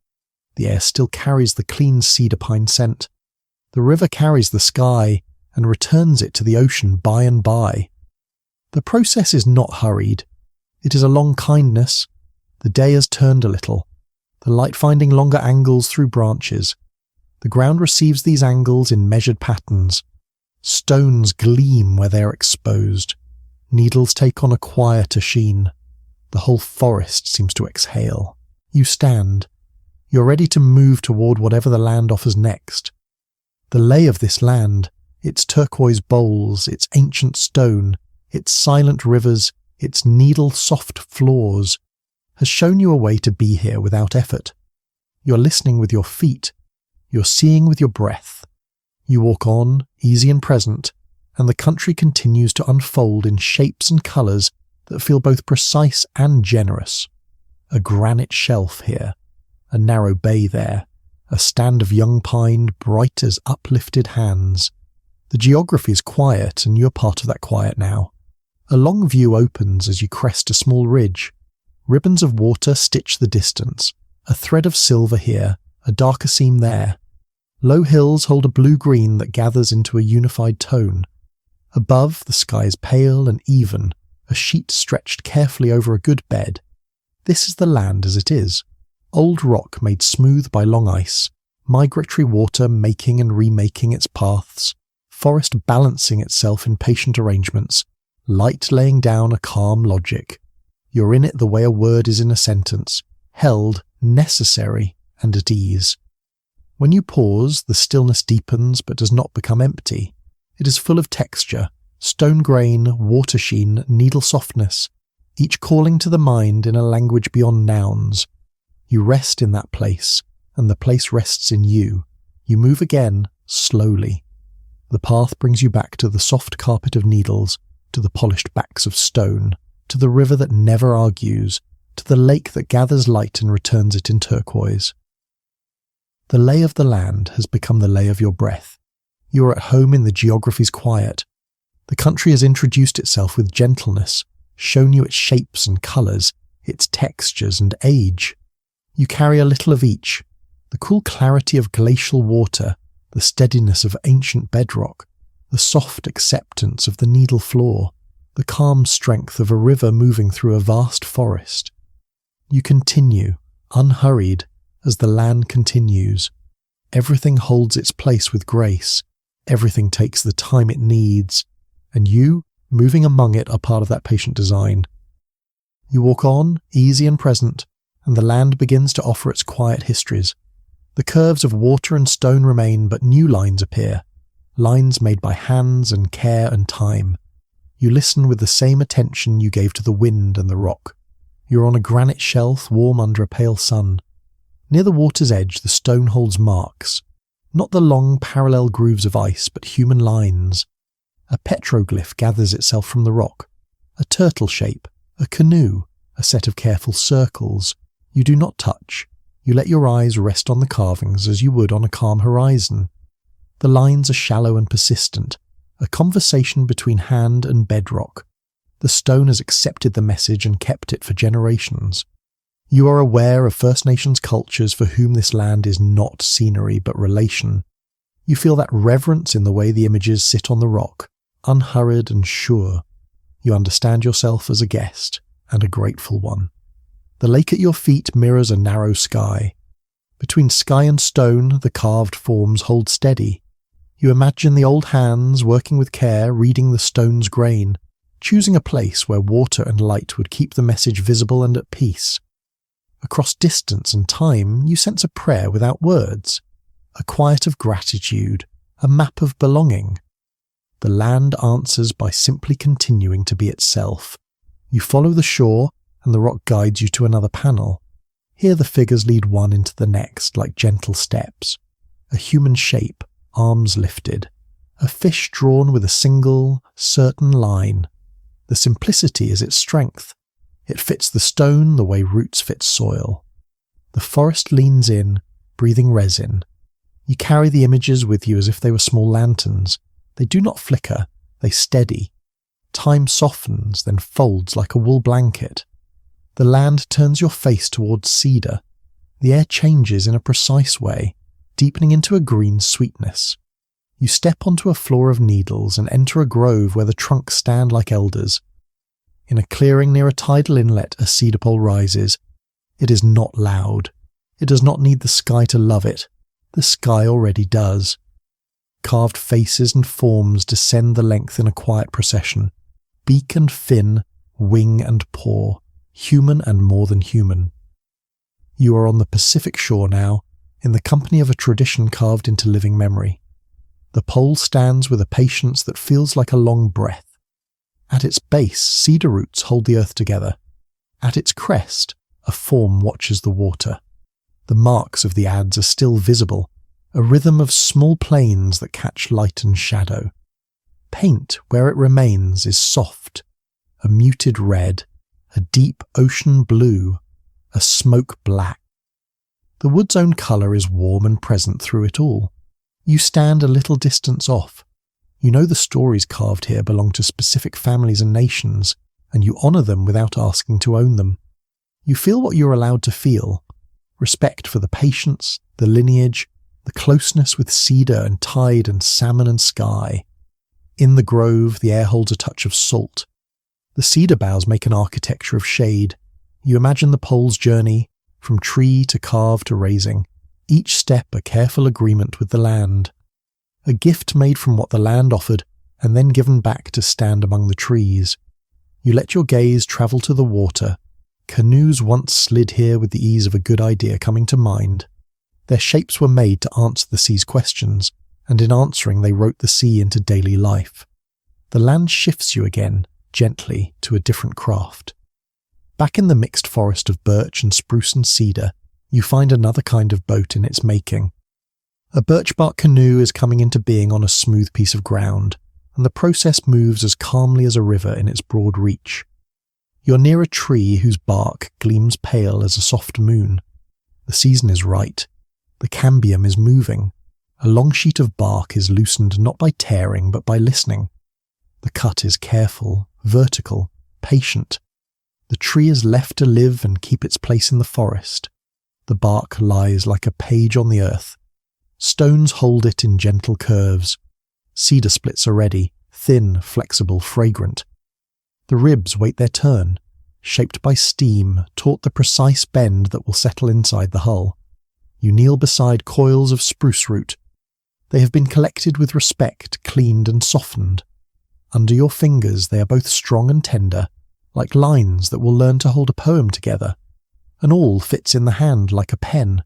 The air still carries the clean cedar pine scent. The river carries the sky and returns it to the ocean by and by. The process is not hurried. It is a long kindness. The day has turned a little, the light finding longer angles through branches. The ground receives these angles in measured patterns. Stones gleam where they are exposed. Needles take on a quieter sheen. The whole forest seems to exhale. You stand. You're ready to move toward whatever the land offers next. The lay of this land, its turquoise bowls, its ancient stone, its silent rivers, its needle-soft floors, has shown you a way to be here without effort. You're listening with your feet. You're seeing with your breath. You walk on, easy and present, and the country continues to unfold in shapes and colours that feel both precise and generous. a granite shelf here, a narrow bay there, a stand of young pine bright as uplifted hands. The geography is quiet, and you're part of that quiet now. A long view opens as you crest a small ridge. Ribbons of water stitch the distance, a thread of silver here, a darker seam there. Low hills hold a blue-green that gathers into a unified tone. Above, the sky is pale and even, a sheet stretched carefully over a good bed. This is the land as it is. Old rock made smooth by long ice, migratory water making and remaking its paths, forest balancing itself in patient arrangements, light laying down a calm logic. You're in it the way a word is in a sentence, held, necessary, and at ease. When you pause, the stillness deepens but does not become empty. It is full of texture, stone grain, water sheen, needle softness, each calling to the mind in a language beyond nouns. You rest in that place, and the place rests in you. You move again, slowly. The path brings you back to the soft carpet of needles, to the polished backs of stone, to the river that never argues, to the lake that gathers light and returns it in turquoise. The lay of the land has become the lay of your breath. You are at home in the geography's quiet. The country has introduced itself with gentleness, shown you its shapes and colours, its textures and age. You carry a little of each, the cool clarity of glacial water, the steadiness of ancient bedrock, the soft acceptance of the needle floor, the calm strength of a river moving through a vast forest. You continue, unhurried, as the land continues. Everything holds its place with grace, everything takes the time it needs, and you, moving among it, are part of that patient design. You walk on, easy and present, and the land begins to offer its quiet histories. The curves of water and stone remain, but new lines appear, lines made by hands and care and time. You listen with the same attention you gave to the wind and the rock. You're on a granite shelf warm under a pale sun. Near the water's edge the stone holds marks, not the long parallel grooves of ice, but human lines. A petroglyph gathers itself from the rock, a turtle shape, a canoe, a set of careful circles. You do not touch. You let your eyes rest on the carvings as you would on a calm horizon. The lines are shallow and persistent, a conversation between hand and bedrock. The stone has accepted the message and kept it for generations. You are aware of First Nations cultures for whom this land is not scenery but relation. You feel that reverence in the way the images sit on the rock, unhurried and sure. You understand yourself as a guest, and a grateful one. The lake at your feet mirrors a narrow sky. Between sky and stone, the carved forms hold steady. You imagine the old hands, working with care, reading the stone's grain, choosing a place where water and light would keep the message visible and at peace. Across distance and time, you sense a prayer without words, a quiet of gratitude, a map of belonging. The land answers by simply continuing to be itself. You follow the shore, and the rock guides you to another panel. Here the figures lead one into the next like gentle steps. A human shape, arms lifted. A fish drawn with a single, certain line. The simplicity is its strength. It fits the stone the way roots fit soil. The forest leans in, breathing resin. You carry the images with you as if they were small lanterns. They do not flicker, they steady. Time softens, then folds like a wool blanket. The land turns your face towards cedar. The air changes in a precise way, deepening into a green sweetness. You step onto a floor of needles and enter a grove where the trunks stand like elders. In a clearing near a tidal inlet, a cedar pole rises. It is not loud. It does not need the sky to love it. The sky already does. Carved faces and forms descend the length in a quiet procession. Beak and fin, wing and paw, human and more than human. You are on the Pacific shore now, in the company of a tradition carved into living memory. The pole stands with a patience that feels like a long breath. At its base, cedar roots hold the earth together. At its crest, a form watches the water. The marks of the adze are still visible, a rhythm of small planes that catch light and shadow. Paint, where it remains, is soft, a muted red, a deep ocean blue, a smoke black. The wood's own colour is warm and present through it all. You stand a little distance off. You know the stories carved here belong to specific families and nations, and you honour them without asking to own them. You feel what you're allowed to feel: respect for the patience, the lineage, the closeness with cedar and tide and salmon and sky. In the grove, the air holds a touch of salt. The cedar boughs make an architecture of shade. You imagine the pole's journey, from tree to carve to raising, each step a careful agreement with the land. A gift made from what the land offered and then given back to stand among the trees. You let your gaze travel to the water. Canoes once slid here with the ease of a good idea coming to mind. Their shapes were made to answer the sea's questions, and in answering they wrote the sea into daily life. The land shifts you again, gently, to a different craft. Back in the mixed forest of birch and spruce and cedar, you find another kind of boat in its making. A birch bark canoe is coming into being on a smooth piece of ground, and the process moves as calmly as a river in its broad reach. You're near a tree whose bark gleams pale as a soft moon. The season is right. The cambium is moving. A long sheet of bark is loosened not by tearing but by listening. The cut is careful, vertical, patient. The tree is left to live and keep its place in the forest. The bark lies like a page on the earth. Stones hold it in gentle curves. Cedar splits are ready, thin, flexible, fragrant. The ribs wait their turn, shaped by steam, taught the precise bend that will settle inside the hull. You kneel beside coils of spruce root. They have been collected with respect, cleaned and softened. Under your fingers they are both strong and tender, like lines that will learn to hold a poem together. And all fits in the hand like a pen.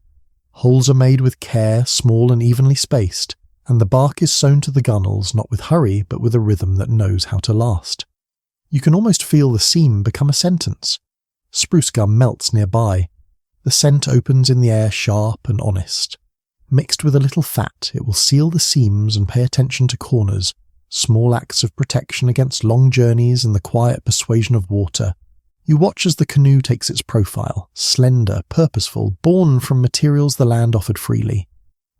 Holes are made with care, small and evenly spaced, and the bark is sewn to the gunnels not with hurry but with a rhythm that knows how to last. You can almost feel the seam become a sentence. Spruce gum melts nearby. The scent opens in the air sharp and honest. Mixed with a little fat, it will seal the seams and pay attention to corners, small acts of protection against long journeys and the quiet persuasion of water. You watch as the canoe takes its profile, slender, purposeful, born from materials the land offered freely.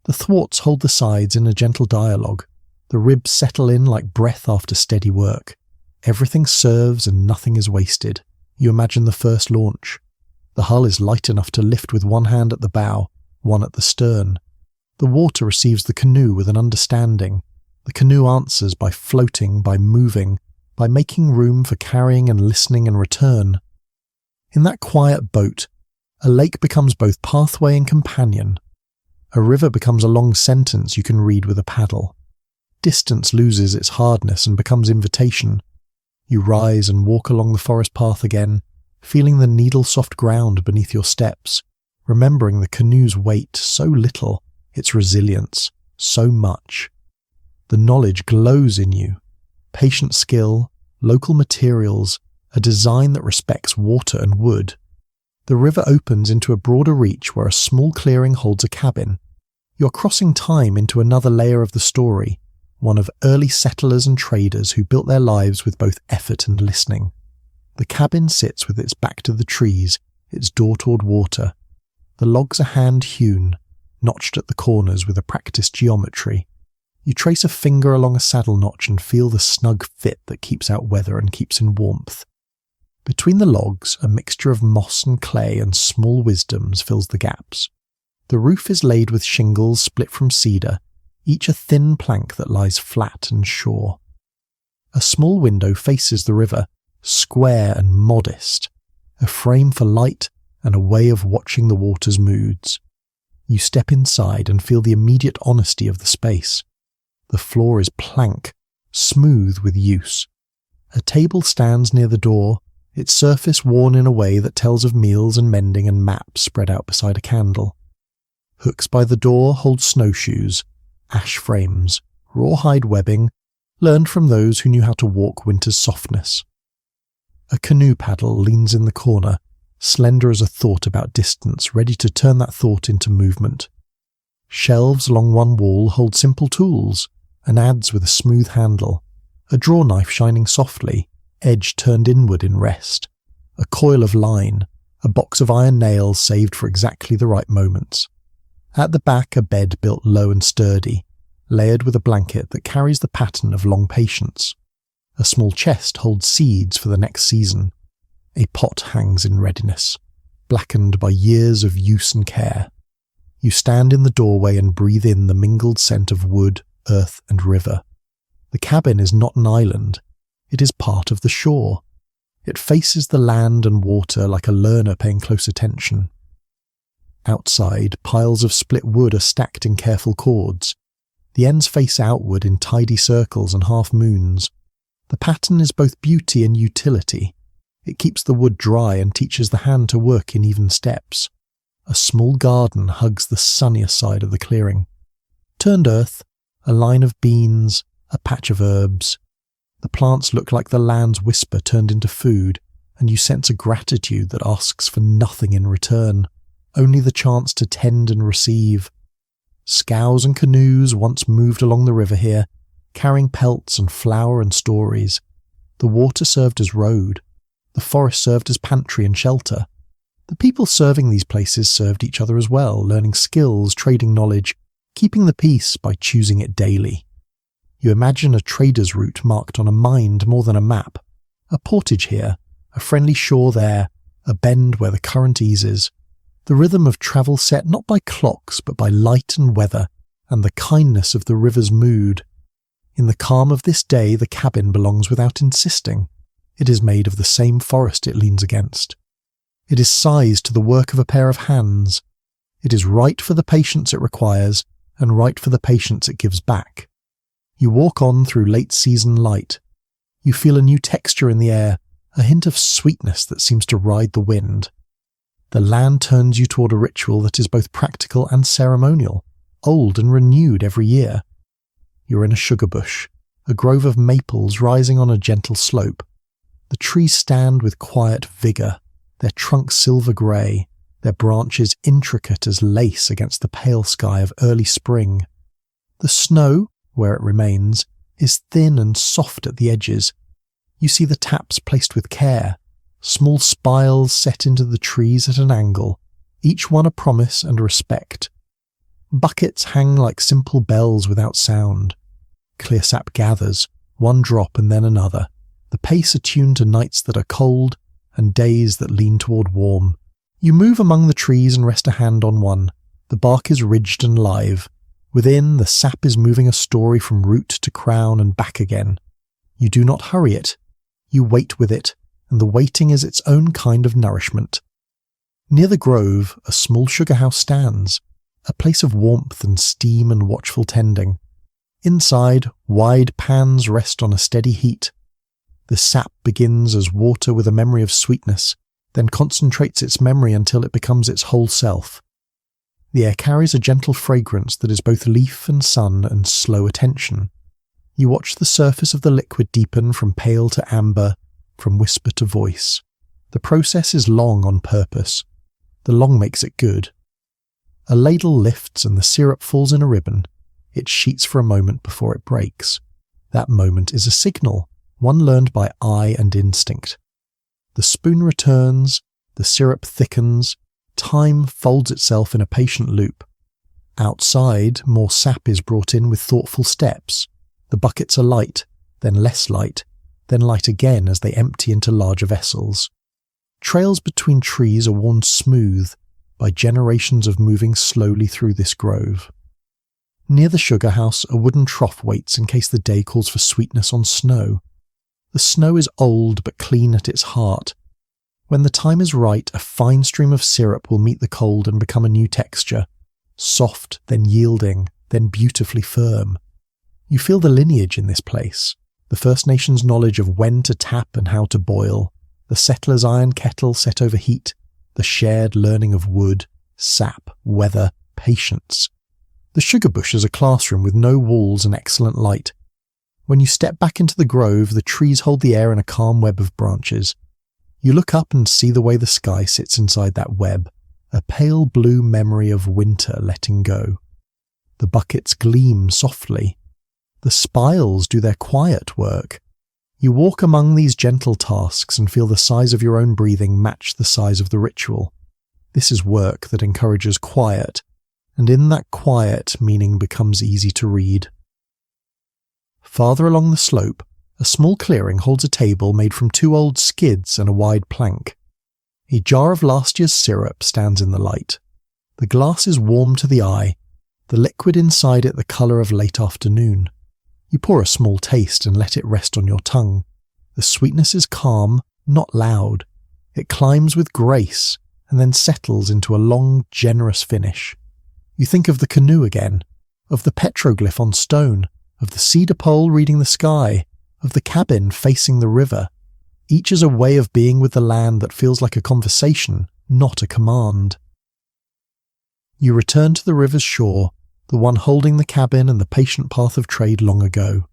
The thwarts hold the sides in a gentle dialogue. The ribs settle in like breath after steady work. Everything serves and nothing is wasted. You imagine the first launch. The hull is light enough to lift with one hand at the bow, one at the stern. The water receives the canoe with an understanding. The canoe answers by floating, by moving, by making room for carrying and listening and return. In that quiet boat, a lake becomes both pathway and companion. A river becomes a long sentence you can read with a paddle. Distance loses its hardness and becomes invitation. You rise and walk along the forest path again, feeling the needle-soft ground beneath your steps, remembering the canoe's weight so little, its resilience so much. The knowledge glows in you. Patient skill, local materials, a design that respects water and wood. The river opens into a broader reach where a small clearing holds a cabin. You're crossing time into another layer of the story, one of early settlers and traders who built their lives with both effort and listening. The cabin sits with its back to the trees, its door toward water. The logs are hand-hewn, notched at the corners with a practiced geometry. You trace a finger along a saddle notch and feel the snug fit that keeps out weather and keeps in warmth. Between the logs, a mixture of moss and clay and small wisdoms fills the gaps. The roof is laid with shingles split from cedar, each a thin plank that lies flat and sure. A small window faces the river, square and modest, a frame for light and a way of watching the water's moods. You step inside and feel the immediate honesty of the space. The floor is plank, smooth with use. A table stands near the door, its surface worn in a way that tells of meals and mending and maps spread out beside a candle. Hooks by the door hold snowshoes, ash frames, rawhide webbing, learned from those who knew how to walk winter's softness. A canoe paddle leans in the corner, slender as a thought about distance, ready to turn that thought into movement. Shelves along one wall hold simple tools, an adze with a smooth handle, a draw knife shining softly, edge turned inward in rest, a coil of line, a box of iron nails saved for exactly the right moments. At the back, a bed built low and sturdy, layered with a blanket that carries the pattern of long patience. A small chest holds seeds for the next season. A pot hangs in readiness, blackened by years of use and care. You stand in the doorway and breathe in the mingled scent of wood, earth, and river. The cabin is not an island. It is part of the shore. It faces the land and water like a learner paying close attention. Outside, piles of split wood are stacked in careful cords. The ends face outward in tidy circles and half moons. The pattern is both beauty and utility. It keeps the wood dry and teaches the hand to work in even steps. A small garden hugs the sunnier side of the clearing. Turned earth, a line of beans, a patch of herbs. The plants look like the land's whisper turned into food, and you sense a gratitude that asks for nothing in return, only the chance to tend and receive. Scows and canoes once moved along the river here, carrying pelts and flour and stories. The water served as road. The forest served as pantry and shelter. The people serving these places served each other as well, learning skills, trading knowledge, keeping the peace by choosing it daily. You imagine a trader's route marked on a mind more than a map. A portage here, a friendly shore there, a bend where the current eases. The rhythm of travel set not by clocks but by light and weather, and the kindness of the river's mood. In the calm of this day, the cabin belongs without insisting. It is made of the same forest it leans against. It is sized to the work of a pair of hands. It is right for the patience it requires, and right for the patience it gives back. You walk on through late-season light. You feel a new texture in the air, a hint of sweetness that seems to ride the wind. The land turns you toward a ritual that is both practical and ceremonial, old and renewed every year. You're in a sugar bush, a grove of maples rising on a gentle slope. The trees stand with quiet vigour, their trunks silver grey, their branches intricate as lace against the pale sky of early spring. The snow, where it remains, is thin and soft at the edges. You see the taps placed with care, small spiles set into the trees at an angle, each one a promise and a respect. Buckets hang like simple bells without sound. Clear sap gathers, one drop and then another, the pace attuned to nights that are cold and days that lean toward warm. You move among the trees and rest a hand on one. The bark is ridged and live. Within, the sap is moving a story from root to crown and back again. You do not hurry it. You wait with it, and the waiting is its own kind of nourishment. Near the grove, a small sugar house stands, a place of warmth and steam and watchful tending. Inside, wide pans rest on a steady heat. The sap begins as water with a memory of sweetness, then concentrates its memory until it becomes its whole self. The air carries a gentle fragrance that is both leaf and sun and slow attention. You watch the surface of the liquid deepen from pale to amber, from whisper to voice. The process is long on purpose. The long makes it good. A ladle lifts and the syrup falls in a ribbon. It sheets for a moment before it breaks. That moment is a signal, one learned by eye and instinct. The spoon returns, the syrup thickens, time folds itself in a patient loop. Outside, more sap is brought in with thoughtful steps. The buckets are light, then less light, then light again as they empty into larger vessels. Trails between trees are worn smooth by generations of moving slowly through this grove. Near the sugar house, a wooden trough waits in case the day calls for sweetness on snow. The snow is old but clean at its heart. When the time is right, a fine stream of syrup will meet the cold and become a new texture, soft, then yielding, then beautifully firm. You feel the lineage in this place, the First Nations' knowledge of when to tap and how to boil, the settler's iron kettle set over heat, the shared learning of wood, sap, weather, patience. The sugar bush is a classroom with no walls and excellent light. When you step back into the grove, the trees hold the air in a calm web of branches. You look up and see the way the sky sits inside that web, a pale blue memory of winter letting go. The buckets gleam softly. The spiles do their quiet work. You walk among these gentle tasks and feel the size of your own breathing match the size of the ritual. This is work that encourages quiet, and in that quiet, meaning becomes easy to read. Farther along the slope, a small clearing holds a table made from 2 old skids and a wide plank. A jar of last year's syrup stands in the light. The glass is warm to the eye, the liquid inside it the colour of late afternoon. You pour a small taste and let it rest on your tongue. The sweetness is calm, not loud. It climbs with grace and then settles into a long, generous finish. You think of the canoe again, of the petroglyph on stone, of the cedar pole reading the sky, of the cabin facing the river. Each is a way of being with the land that feels like a conversation, not a command. You return to the river's shore, the one holding the cabin and the patient path of trade long ago.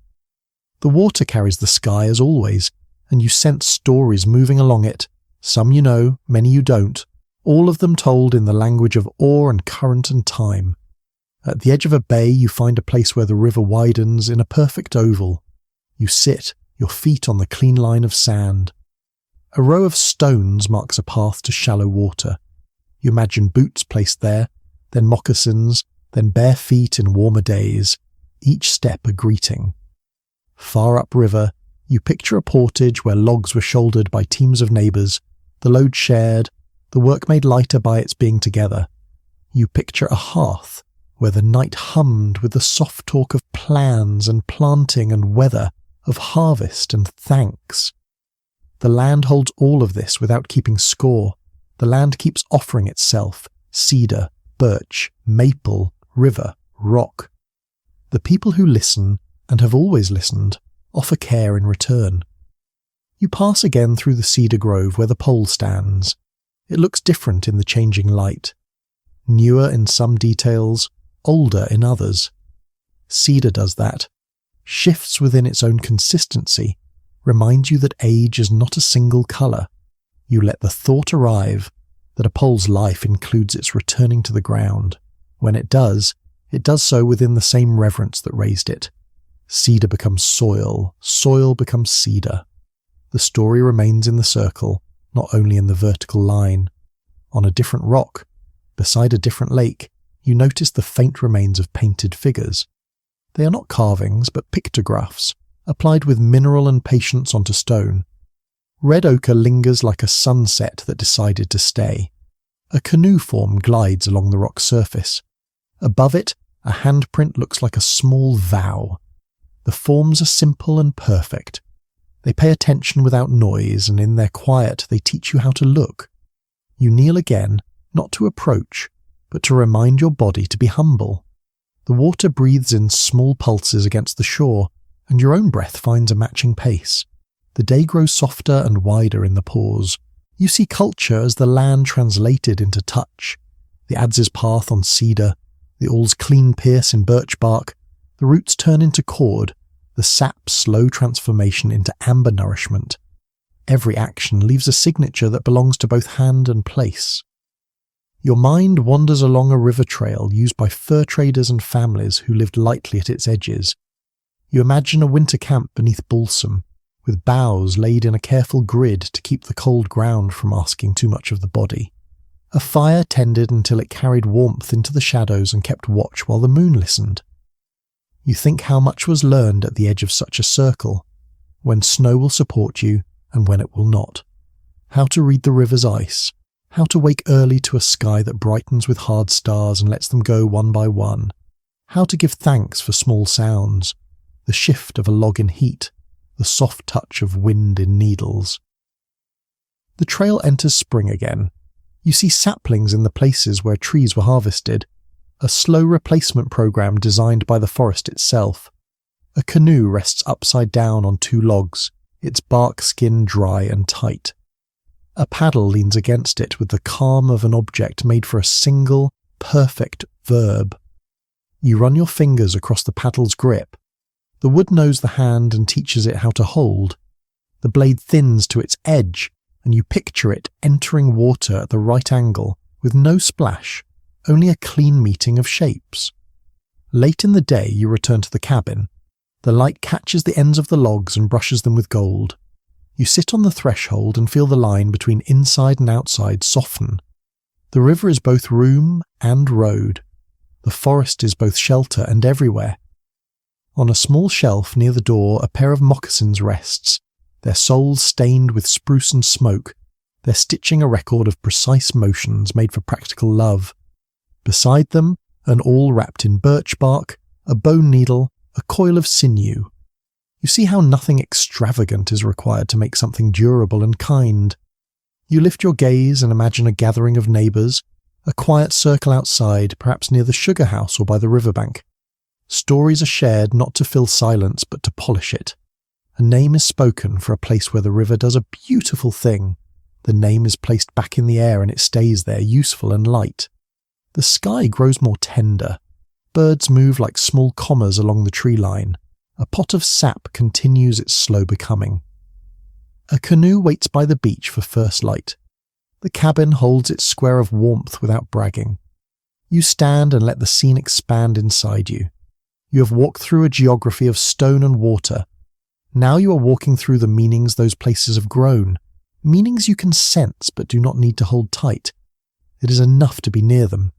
The water carries the sky as always, and you sense stories moving along it, some you know, many you don't, all of them told in the language of awe and current and time. At the edge of a bay you find a place where the river widens in a perfect oval. You sit, your feet on the clean line of sand. A row of stones marks a path to shallow water. You imagine boots placed there, then moccasins, then bare feet in warmer days, each step a greeting. Far upriver, you picture a portage where logs were shouldered by teams of neighbours, the load shared, the work made lighter by its being together. You picture a hearth where the night hummed with the soft talk of plans and planting and weather, of harvest and thanks. The land holds all of this without keeping score. The land keeps offering itself, cedar, birch, maple, river, rock. The people who listen, and have always listened, offer care in return. You pass again through the cedar grove where the pole stands. It looks different in the changing light. Newer in some details, older in others. Cedar does that. Shifts within its own consistency, reminds you that age is not a single colour. You let the thought arrive that a pole's life includes its returning to the ground. When it does so within the same reverence that raised it. Cedar becomes soil, soil becomes cedar. The story remains in the circle, not only in the vertical line. On a different rock, beside a different lake, you notice the faint remains of painted figures. They are not carvings, but pictographs, applied with mineral and patience onto stone. Red ochre lingers like a sunset that decided to stay. A canoe form glides along the rock's surface. Above it, a handprint looks like a small vow. The forms are simple and perfect. They pay attention without noise, and in their quiet they teach you how to look. You kneel again, not to approach, but to remind your body to be humble. The water breathes in small pulses against the shore, and your own breath finds a matching pace. The day grows softer and wider in the pause. You see culture as the land translated into touch. The adz's path on cedar, the aul's clean pierce in birch bark, the roots turn into cord, the sap's slow transformation into amber nourishment. Every action leaves a signature that belongs to both hand and place. Your mind wanders along a river trail used by fur traders and families who lived lightly at its edges. You imagine a winter camp beneath balsam, with boughs laid in a careful grid to keep the cold ground from asking too much of the body. A fire tended until it carried warmth into the shadows and kept watch while the moon listened. You think how much was learned at the edge of such a circle, when snow will support you and when it will not. How to read the river's ice, how to wake early to a sky that brightens with hard stars and lets them go one by one. How to give thanks for small sounds, the shift of a log in heat, the soft touch of wind in needles. The trail enters spring again. You see saplings in the places where trees were harvested, a slow replacement program designed by the forest itself. A canoe rests upside down on 2 logs, its bark skin dry and tight. A paddle leans against it with the calm of an object made for a single, perfect verb. You run your fingers across the paddle's grip. The wood knows the hand and teaches it how to hold. The blade thins to its edge, and you picture it entering water at the right angle, with no splash, only a clean meeting of shapes. Late in the day you return to the cabin. The light catches the ends of the logs and brushes them with gold. You sit on the threshold and feel the line between inside and outside soften. The river is both room and road. The forest is both shelter and everywhere. On a small shelf near the door, a pair of moccasins rests, their soles stained with spruce and smoke, their stitching a record of precise motions made for practical love. Beside them, an awl wrapped in birch bark, a bone needle, a coil of sinew. You see how nothing extravagant is required to make something durable and kind. You lift your gaze and imagine a gathering of neighbours, a quiet circle outside, perhaps near the sugar house or by the riverbank. Stories are shared not to fill silence but to polish it. A name is spoken for a place where the river does a beautiful thing. The name is placed back in the air and it stays there, useful and light. The sky grows more tender. Birds move like small commas along the tree line. A pot of sap continues its slow becoming. A canoe waits by the beach for first light. The cabin holds its square of warmth without bragging. You stand and let the scene expand inside you. You have walked through a geography of stone and water. Now you are walking through the meanings those places have grown, meanings you can sense but do not need to hold tight. It is enough to be near them.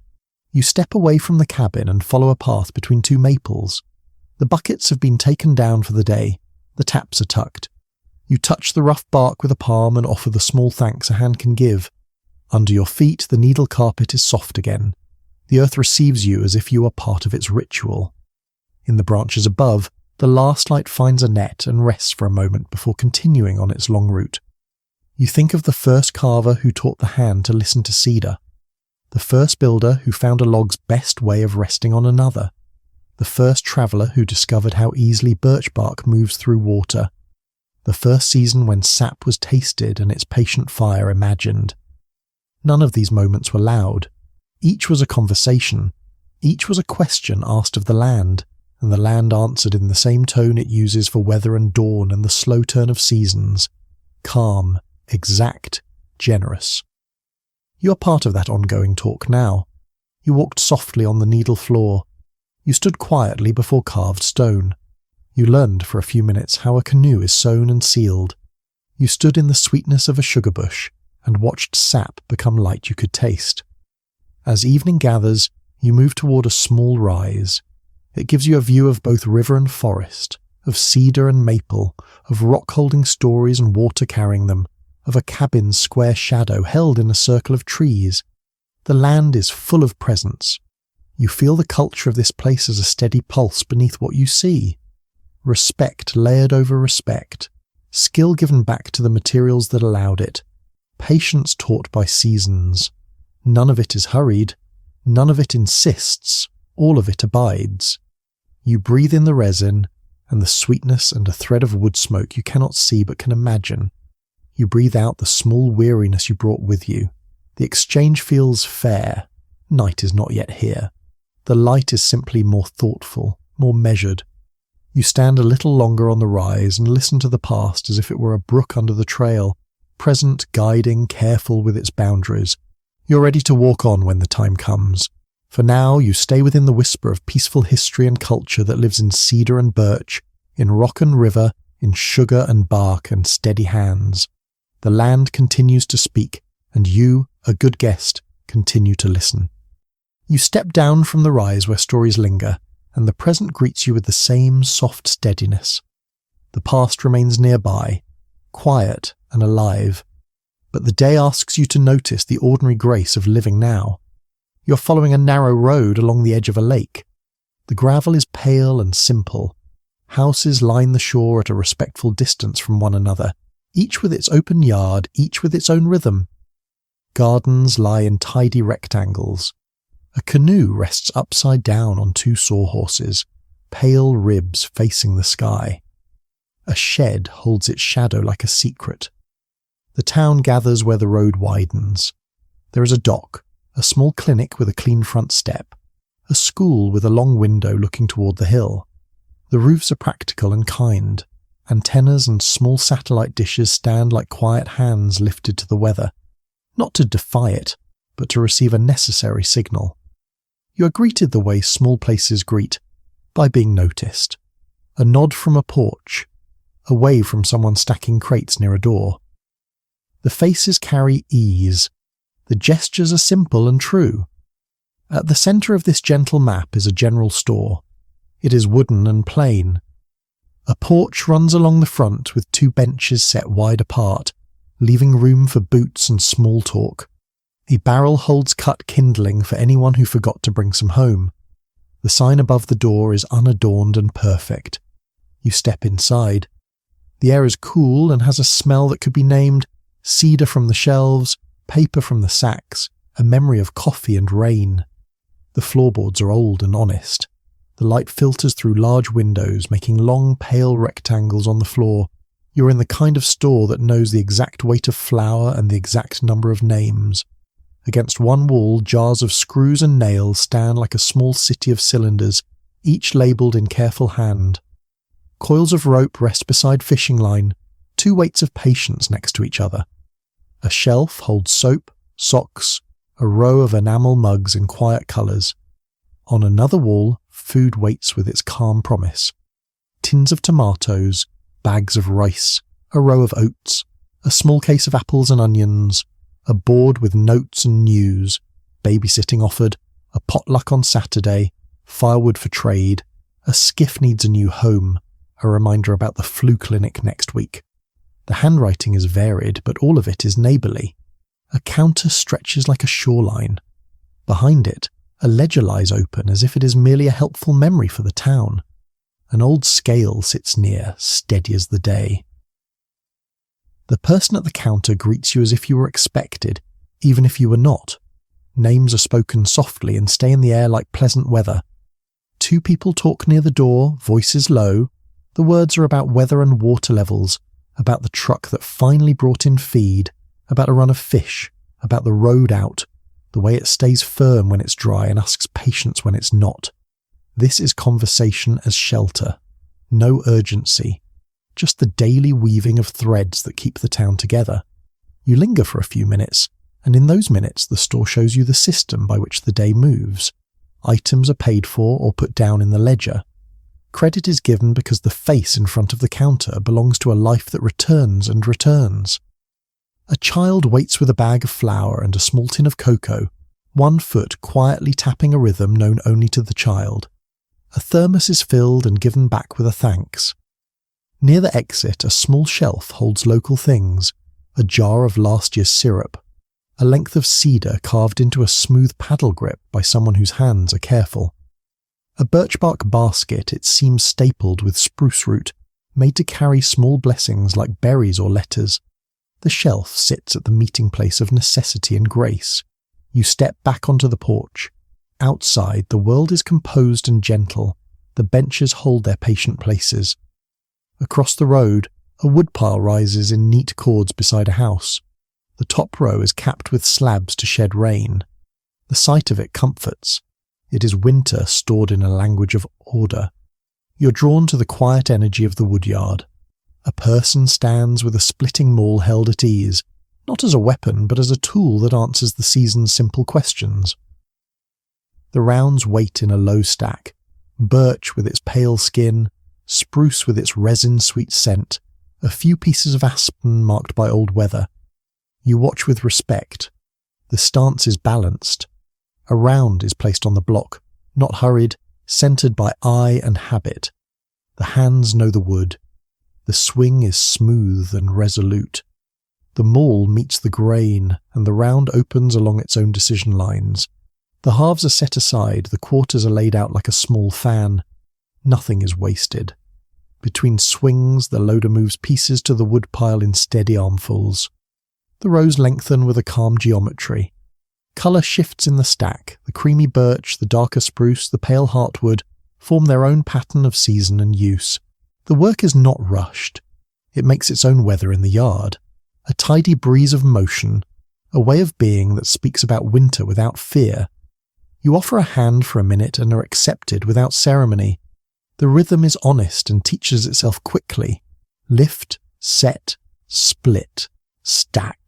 You step away from the cabin and follow a path between two maples. The buckets have been taken down for the day. The taps are tucked. You touch the rough bark with a palm and offer the small thanks a hand can give. Under your feet, the needle carpet is soft again. The earth receives you as if you are part of its ritual. In the branches above, the last light finds a net and rests for a moment before continuing on its long route. You think of the first carver who taught the hand to listen to cedar, the first builder who found a log's best way of resting on another, the first traveller who discovered how easily birch bark moves through water, the first season when sap was tasted and its patient fire imagined. None of these moments were loud. Each was a conversation. Each was a question asked of the land, and the land answered in the same tone it uses for weather and dawn and the slow turn of seasons. Calm, exact, generous. You are part of that ongoing talk now. You walked softly on the needle floor. You stood quietly before carved stone. You learned for a few minutes how a canoe is sewn and sealed. You stood in the sweetness of a sugar bush and watched sap become light you could taste. As evening gathers, you move toward a small rise. It gives you a view of both river and forest, of cedar and maple, of rock holding stories and water carrying them, of a cabin's square shadow held in a circle of trees. The land is full of presence. You feel the culture of this place as a steady pulse beneath what you see. Respect layered over respect, skill given back to the materials that allowed it, patience taught by seasons. None of it is hurried, none of it insists, all of it abides. You breathe in the resin and the sweetness and a thread of wood smoke you cannot see but can imagine. You breathe out the small weariness you brought with you. The exchange feels fair. Night is not yet here. The light is simply more thoughtful, more measured. You stand a little longer on the rise and listen to the past as if it were a brook under the trail, present, guiding, careful with its boundaries. You're ready to walk on when the time comes. For now, you stay within the whisper of peaceful history and culture that lives in cedar and birch, in rock and river, in sugar and bark and steady hands. The land continues to speak, and you, a good guest, continue to listen. You step down from the rise where stories linger, and the present greets you with the same soft steadiness. The past remains nearby, quiet and alive, but the day asks you to notice the ordinary grace of living now. You're following a narrow road along the edge of a lake. The gravel is pale and simple. Houses line the shore at a respectful distance from one another, each with its open yard, each with its own rhythm. Gardens lie in tidy rectangles. A canoe rests upside down on two sawhorses, pale ribs facing the sky. A shed holds its shadow like a secret. The town gathers where the road widens. There is a dock, a small clinic with a clean front step, a school with a long window looking toward the hill. The roofs are practical and kind. Antennas and small satellite dishes stand like quiet hands lifted to the weather, not to defy it, but to receive a necessary signal. You are greeted the way small places greet, by being noticed. a nod from a porch, away from someone stacking crates near a door. The faces carry ease. The gestures are simple and true. At the centre of this gentle map is a general store. It is wooden and plain. A porch runs along the front with 2 benches set wide apart, leaving room for boots and small talk. A barrel holds cut kindling for anyone who forgot to bring some home. The sign above the door is unadorned and perfect. You step inside. The air is cool and has a smell that could be named cedar from the shelves, paper from the sacks, a memory of coffee and rain. The floorboards are old and honest. The light filters through large windows, making long, pale rectangles on the floor. You're in the kind of store that knows the exact weight of flour and the exact number of names. Against one wall, jars of screws and nails stand like a small city of cylinders, each labelled in careful hand. Coils of rope rest beside fishing line, 2 weights of patience next to each other. A shelf holds soap, socks, a row of enamel mugs in quiet colours. On another wall, food waits with its calm promise. Tins of tomatoes, bags of rice, a row of oats, a small case of apples and onions, a board with notes and news, babysitting offered, a potluck on Saturday, firewood for trade, a skiff needs a new home, a reminder about the flu clinic next week. The handwriting is varied, but all of it is neighbourly. A counter stretches like a shoreline. Behind it, a ledger lies open as if it is merely a helpful memory for the town. An old scale sits near, steady as the day. The person at the counter greets you as if you were expected, even if you were not. Names are spoken softly and stay in the air like pleasant weather. 2 people talk near the door, voices low. The words are about weather and water levels, about the truck that finally brought in feed, about a run of fish, about the road out, the way it stays firm when it's dry and asks patience when it's not. This is conversation as shelter. No urgency. Just the daily weaving of threads that keep the town together. You linger for a few minutes, and in those minutes the store shows you the system by which the day moves. Items are paid for or put down in the ledger. Credit is given because the face in front of the counter belongs to a life that returns and returns. A child waits with a bag of flour and a small tin of cocoa, one foot quietly tapping a rhythm known only to the child. A thermos is filled and given back with a thanks. Near the exit, a small shelf holds local things, a jar of last year's syrup, a length of cedar carved into a smooth paddle grip by someone whose hands are careful. A birchbark basket, it seems stapled with spruce root, made to carry small blessings like berries or letters. The shelf sits at the meeting place of necessity and grace. You step back onto the porch. Outside, the world is composed and gentle. The benches hold their patient places. Across the road, a woodpile rises in neat cords beside a house. The top row is capped with slabs to shed rain. The sight of it comforts. It is winter stored in a language of order. You're drawn to the quiet energy of the woodyard. A person stands with a splitting maul held at ease, not as a weapon but as a tool that answers the season's simple questions. The rounds wait in a low stack, birch with its pale skin, spruce with its resin-sweet scent, a few pieces of aspen marked by old weather. You watch with respect. The stance is balanced. A round is placed on the block, not hurried, centred by eye and habit. The hands know the wood. The swing is smooth and resolute. The maul meets the grain, and the round opens along its own decision lines. The halves are set aside, the quarters are laid out like a small fan. Nothing is wasted. Between swings, the loader moves pieces to the woodpile in steady armfuls. The rows lengthen with a calm geometry. Colour shifts in the stack. The creamy birch, the darker spruce, the pale heartwood form their own pattern of season and use. The work is not rushed. It makes its own weather in the yard. A tidy breeze of motion, a way of being that speaks about winter without fear. You offer a hand for a minute and are accepted without ceremony. The rhythm is honest and teaches itself quickly. Lift, set, split, stack.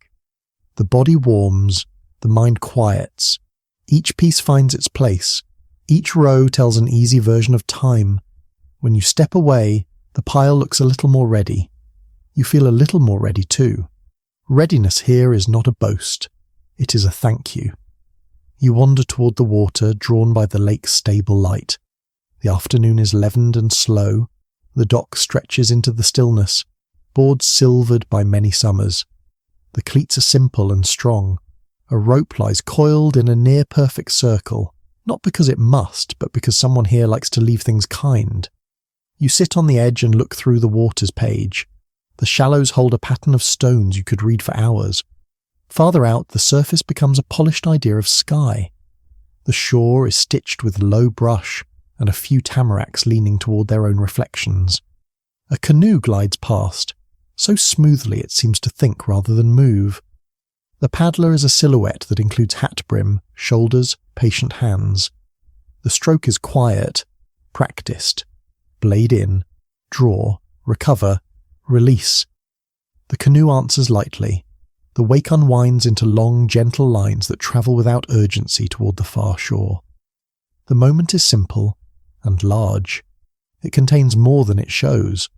The body warms, the mind quiets. Each piece finds its place. Each row tells an easy version of time. When you step away, the pile looks a little more ready. You feel a little more ready too. Readiness here is not a boast. It is a thank you. You wander toward the water, drawn by the lake's stable light. The afternoon is leavened and slow. The dock stretches into the stillness, boards silvered by many summers. The cleats are simple and strong. A rope lies coiled in a near-perfect circle, not because it must, but because someone here likes to leave things kind. You sit on the edge and look through the water's page. The shallows hold a pattern of stones you could read for hours. Farther out, the surface becomes a polished idea of sky. The shore is stitched with low brush and a few tamaracks leaning toward their own reflections. A canoe glides past, so smoothly it seems to think rather than move. The paddler is a silhouette that includes hat brim, shoulders, patient hands. The stroke is quiet, practiced. Blade in, draw, recover, release. The canoe answers lightly. The wake unwinds into long, gentle lines that travel without urgency toward the far shore. The moment is simple and large. It contains more than it shows.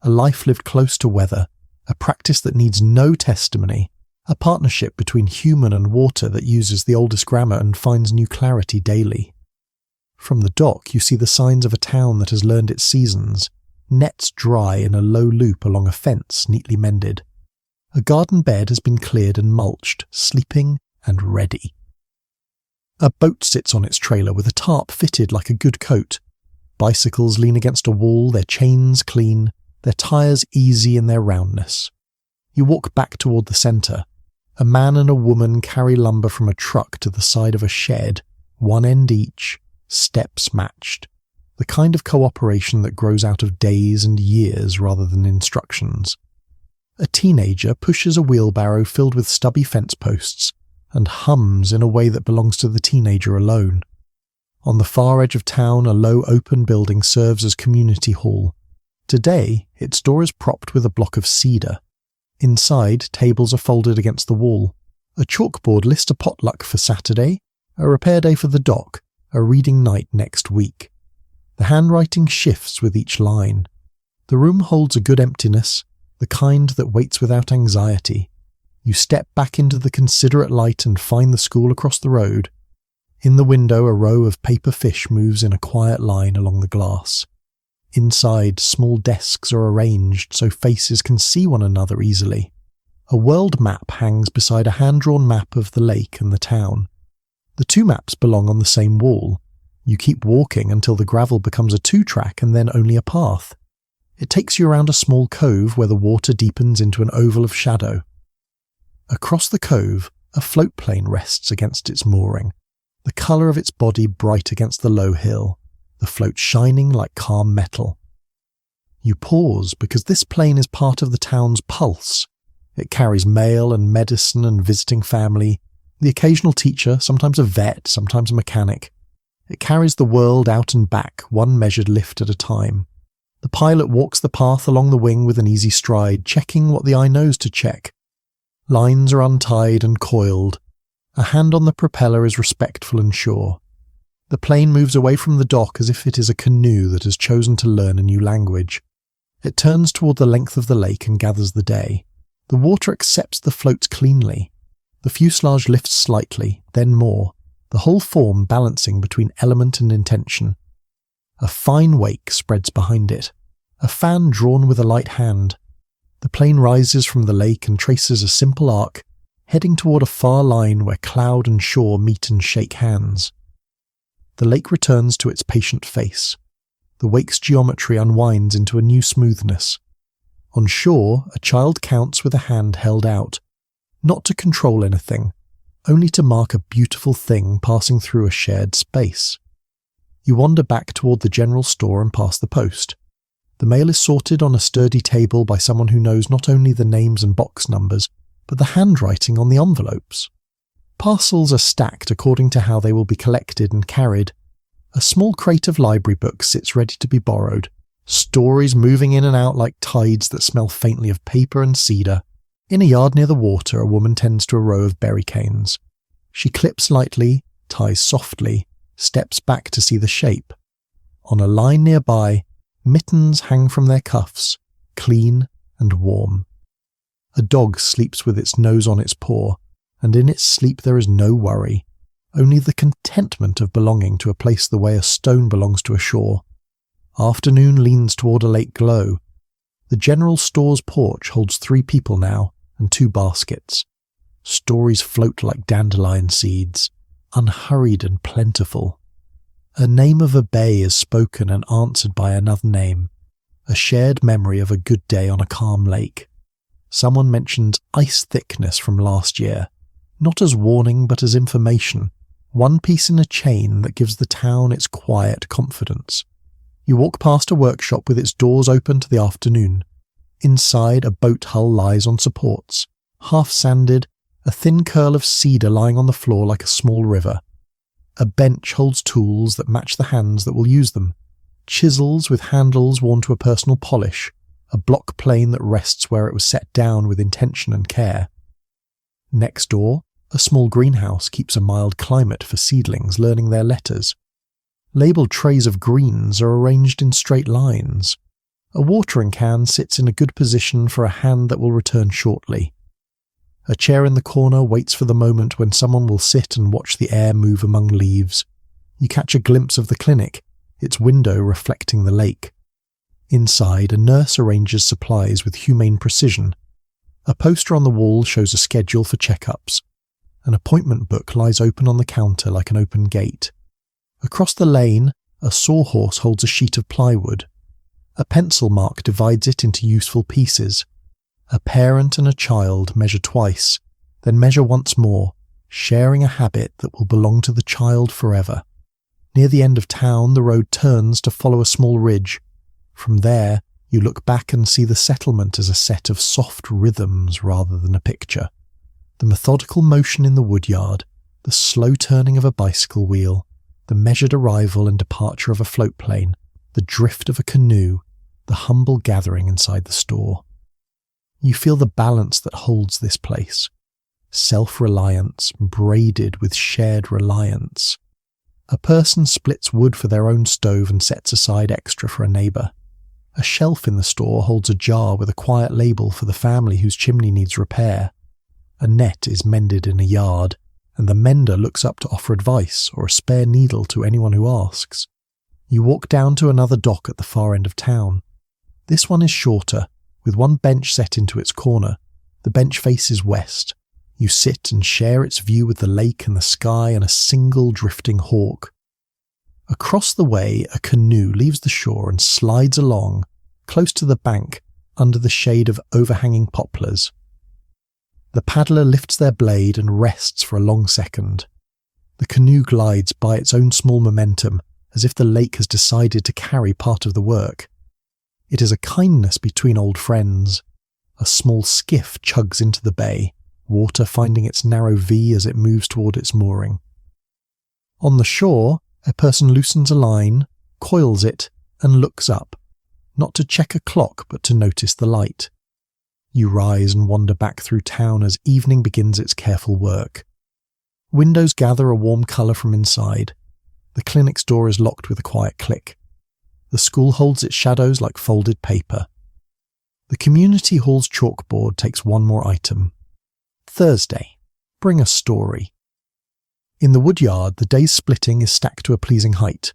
A life lived close to weather, a practice that needs no testimony, a partnership between human and water that uses the oldest grammar and finds new clarity daily. From the dock you see the signs of a town that has learned its seasons, nets dry in a low loop along a fence neatly mended. A garden bed has been cleared and mulched, sleeping and ready. A boat sits on its trailer with a tarp fitted like a good coat. Bicycles lean against a wall, their chains clean, their tyres easy in their roundness. You walk back toward the centre. A man and a woman carry lumber from a truck to the side of a shed, one end each, steps matched. The kind of cooperation that grows out of days and years rather than instructions. A teenager pushes a wheelbarrow filled with stubby fence posts and hums in a way that belongs to the teenager alone. On the far edge of town, a low open building serves as community hall. Today, its door is propped with a block of cedar. Inside, tables are folded against the wall. A chalkboard lists a potluck for Saturday, a repair day for the dock, a reading night next week. The handwriting shifts with each line. The room holds a good emptiness, the kind that waits without anxiety. You step back into the considerate light and find the school across the road. In the window, a row of paper fish moves in a quiet line along the glass. Inside, small desks are arranged so faces can see one another easily. A world map hangs beside a hand-drawn map of the lake and the town. The two maps belong on the same wall. You keep walking until the gravel becomes a two-track and then only a path. It takes you around a small cove where the water deepens into an oval of shadow. Across the cove, a float plane rests against its mooring, the colour of its body bright against the low hill, the float shining like calm metal. You pause because this plane is part of the town's pulse. It carries mail and medicine and visiting family, the occasional teacher, sometimes a vet, sometimes a mechanic. It carries the world out and back, one measured lift at a time. The pilot walks the path along the wing with an easy stride, checking what the eye knows to check. Lines are untied and coiled. A hand on the propeller is respectful and sure. The plane moves away from the dock as if it is a canoe that has chosen to learn a new language. It turns toward the length of the lake and gathers the day. The water accepts the floats cleanly. The fuselage lifts slightly, then more, the whole form balancing between element and intention. A fine wake spreads behind it, a fan drawn with a light hand. The plane rises from the lake and traces a simple arc, heading toward a far line where cloud and shore meet and shake hands. The lake returns to its patient face. The wake's geometry unwinds into a new smoothness. On shore, a child counts with a hand held out, not to control anything, only to mark a beautiful thing passing through a shared space. You wander back toward the general store and pass the post. The mail is sorted on a sturdy table by someone who knows not only the names and box numbers, but the handwriting on the envelopes. Parcels are stacked according to how they will be collected and carried. A small crate of library books sits ready to be borrowed, stories moving in and out like tides that smell faintly of paper and cedar. In a yard near the water, a woman tends to a row of berry canes. She clips lightly, ties softly, steps back to see the shape. On a line nearby, Mittens hang from their cuffs, clean and warm. A dog sleeps with its nose on its paw, and in its sleep there is no worry, only the contentment of belonging to a place the way a stone belongs to a shore. Afternoon leans toward a late glow. The general store's porch holds 3 people now, and 2 baskets. Stories float like dandelion seeds, unhurried and plentiful. A name of a bay is spoken and answered by another name, a shared memory of a good day on a calm lake. Someone mentions ice thickness from last year, not as warning but as information, one piece in a chain that gives the town its quiet confidence. You walk past a workshop with its doors open to the afternoon. Inside, a boat hull lies on supports, half sanded, a thin curl of cedar lying on the floor like a small river. A bench holds tools that match the hands that will use them, chisels with handles worn to a personal polish, a block plane that rests where it was set down with intention and care. Next door, a small greenhouse keeps a mild climate for seedlings learning their letters. Labelled trays of greens are arranged in straight lines. A watering can sits in a good position for a hand that will return shortly. A chair in the corner waits for the moment when someone will sit and watch the air move among leaves. You catch a glimpse of the clinic, its window reflecting the lake. Inside, a nurse arranges supplies with humane precision. A poster on the wall shows a schedule for checkups. An appointment book lies open on the counter like an open gate. Across the lane, a sawhorse holds a sheet of plywood. A pencil mark divides it into useful pieces. A parent and a child measure twice, then measure once more, sharing a habit that will belong to the child forever. Near the end of town, the road turns to follow a small ridge. From there, you look back and see the settlement as a set of soft rhythms rather than a picture. The methodical motion in the woodyard, the slow turning of a bicycle wheel, the measured arrival and departure of a float plane, the drift of a canoe, the humble gathering inside the store. You feel the balance that holds this place. Self-reliance braided with shared reliance. A person splits wood for their own stove and sets aside extra for a neighbour. A shelf in the store holds a jar with a quiet label for the family whose chimney needs repair. A net is mended in a yard, and the mender looks up to offer advice or a spare needle to anyone who asks. You walk down to another dock at the far end of town. This one is shorter, with one bench set into its corner. The bench faces west. You sit and share its view with the lake and the sky and a single drifting hawk. Across the way, a canoe leaves the shore and slides along, close to the bank, under the shade of overhanging poplars. The paddler lifts their blade and rests for a long second. The canoe glides by its own small momentum, as if the lake has decided to carry part of the work. It is a kindness between old friends. A small skiff chugs into the bay, water finding its narrow V as it moves toward its mooring. On the shore, a person loosens a line, coils it, and looks up, not to check a clock but to notice the light. You rise and wander back through town as evening begins its careful work. Windows gather a warm colour from inside. The clinic's door is locked with a quiet click. The school holds its shadows like folded paper. The community hall's chalkboard takes one more item. Thursday. Bring a story. In the woodyard, the day's splitting is stacked to a pleasing height.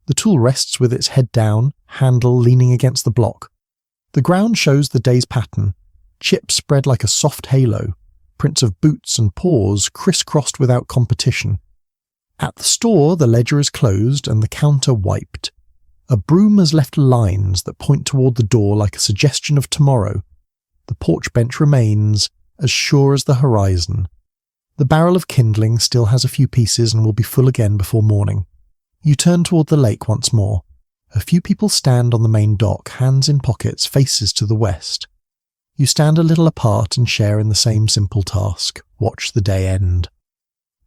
The tool rests with its head down, handle leaning against the block. The ground shows the day's pattern, chips spread like a soft halo, prints of boots and paws crisscrossed without competition. At the store, the ledger is closed and the counter wiped. A broom has left lines that point toward the door like a suggestion of tomorrow. The porch bench remains, as sure as the horizon. The barrel of kindling still has a few pieces and will be full again before morning. You turn toward the lake once more. A few people stand on the main dock, hands in pockets, faces to the west. You stand a little apart and share in the same simple task, watch the day end.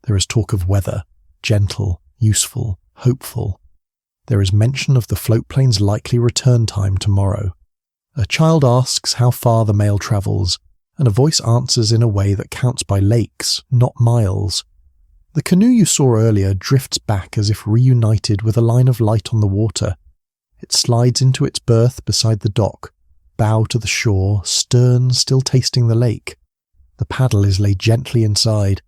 There is talk of weather, gentle, useful, hopeful. There is mention of the float plane's likely return time tomorrow. A child asks how far the mail travels, and a voice answers in a way that counts by lakes, not miles. The canoe you saw earlier drifts back as if reunited with a line of light on the water. It slides into its berth beside the dock, bow to the shore, stern still tasting the lake. The paddle is laid gently inside.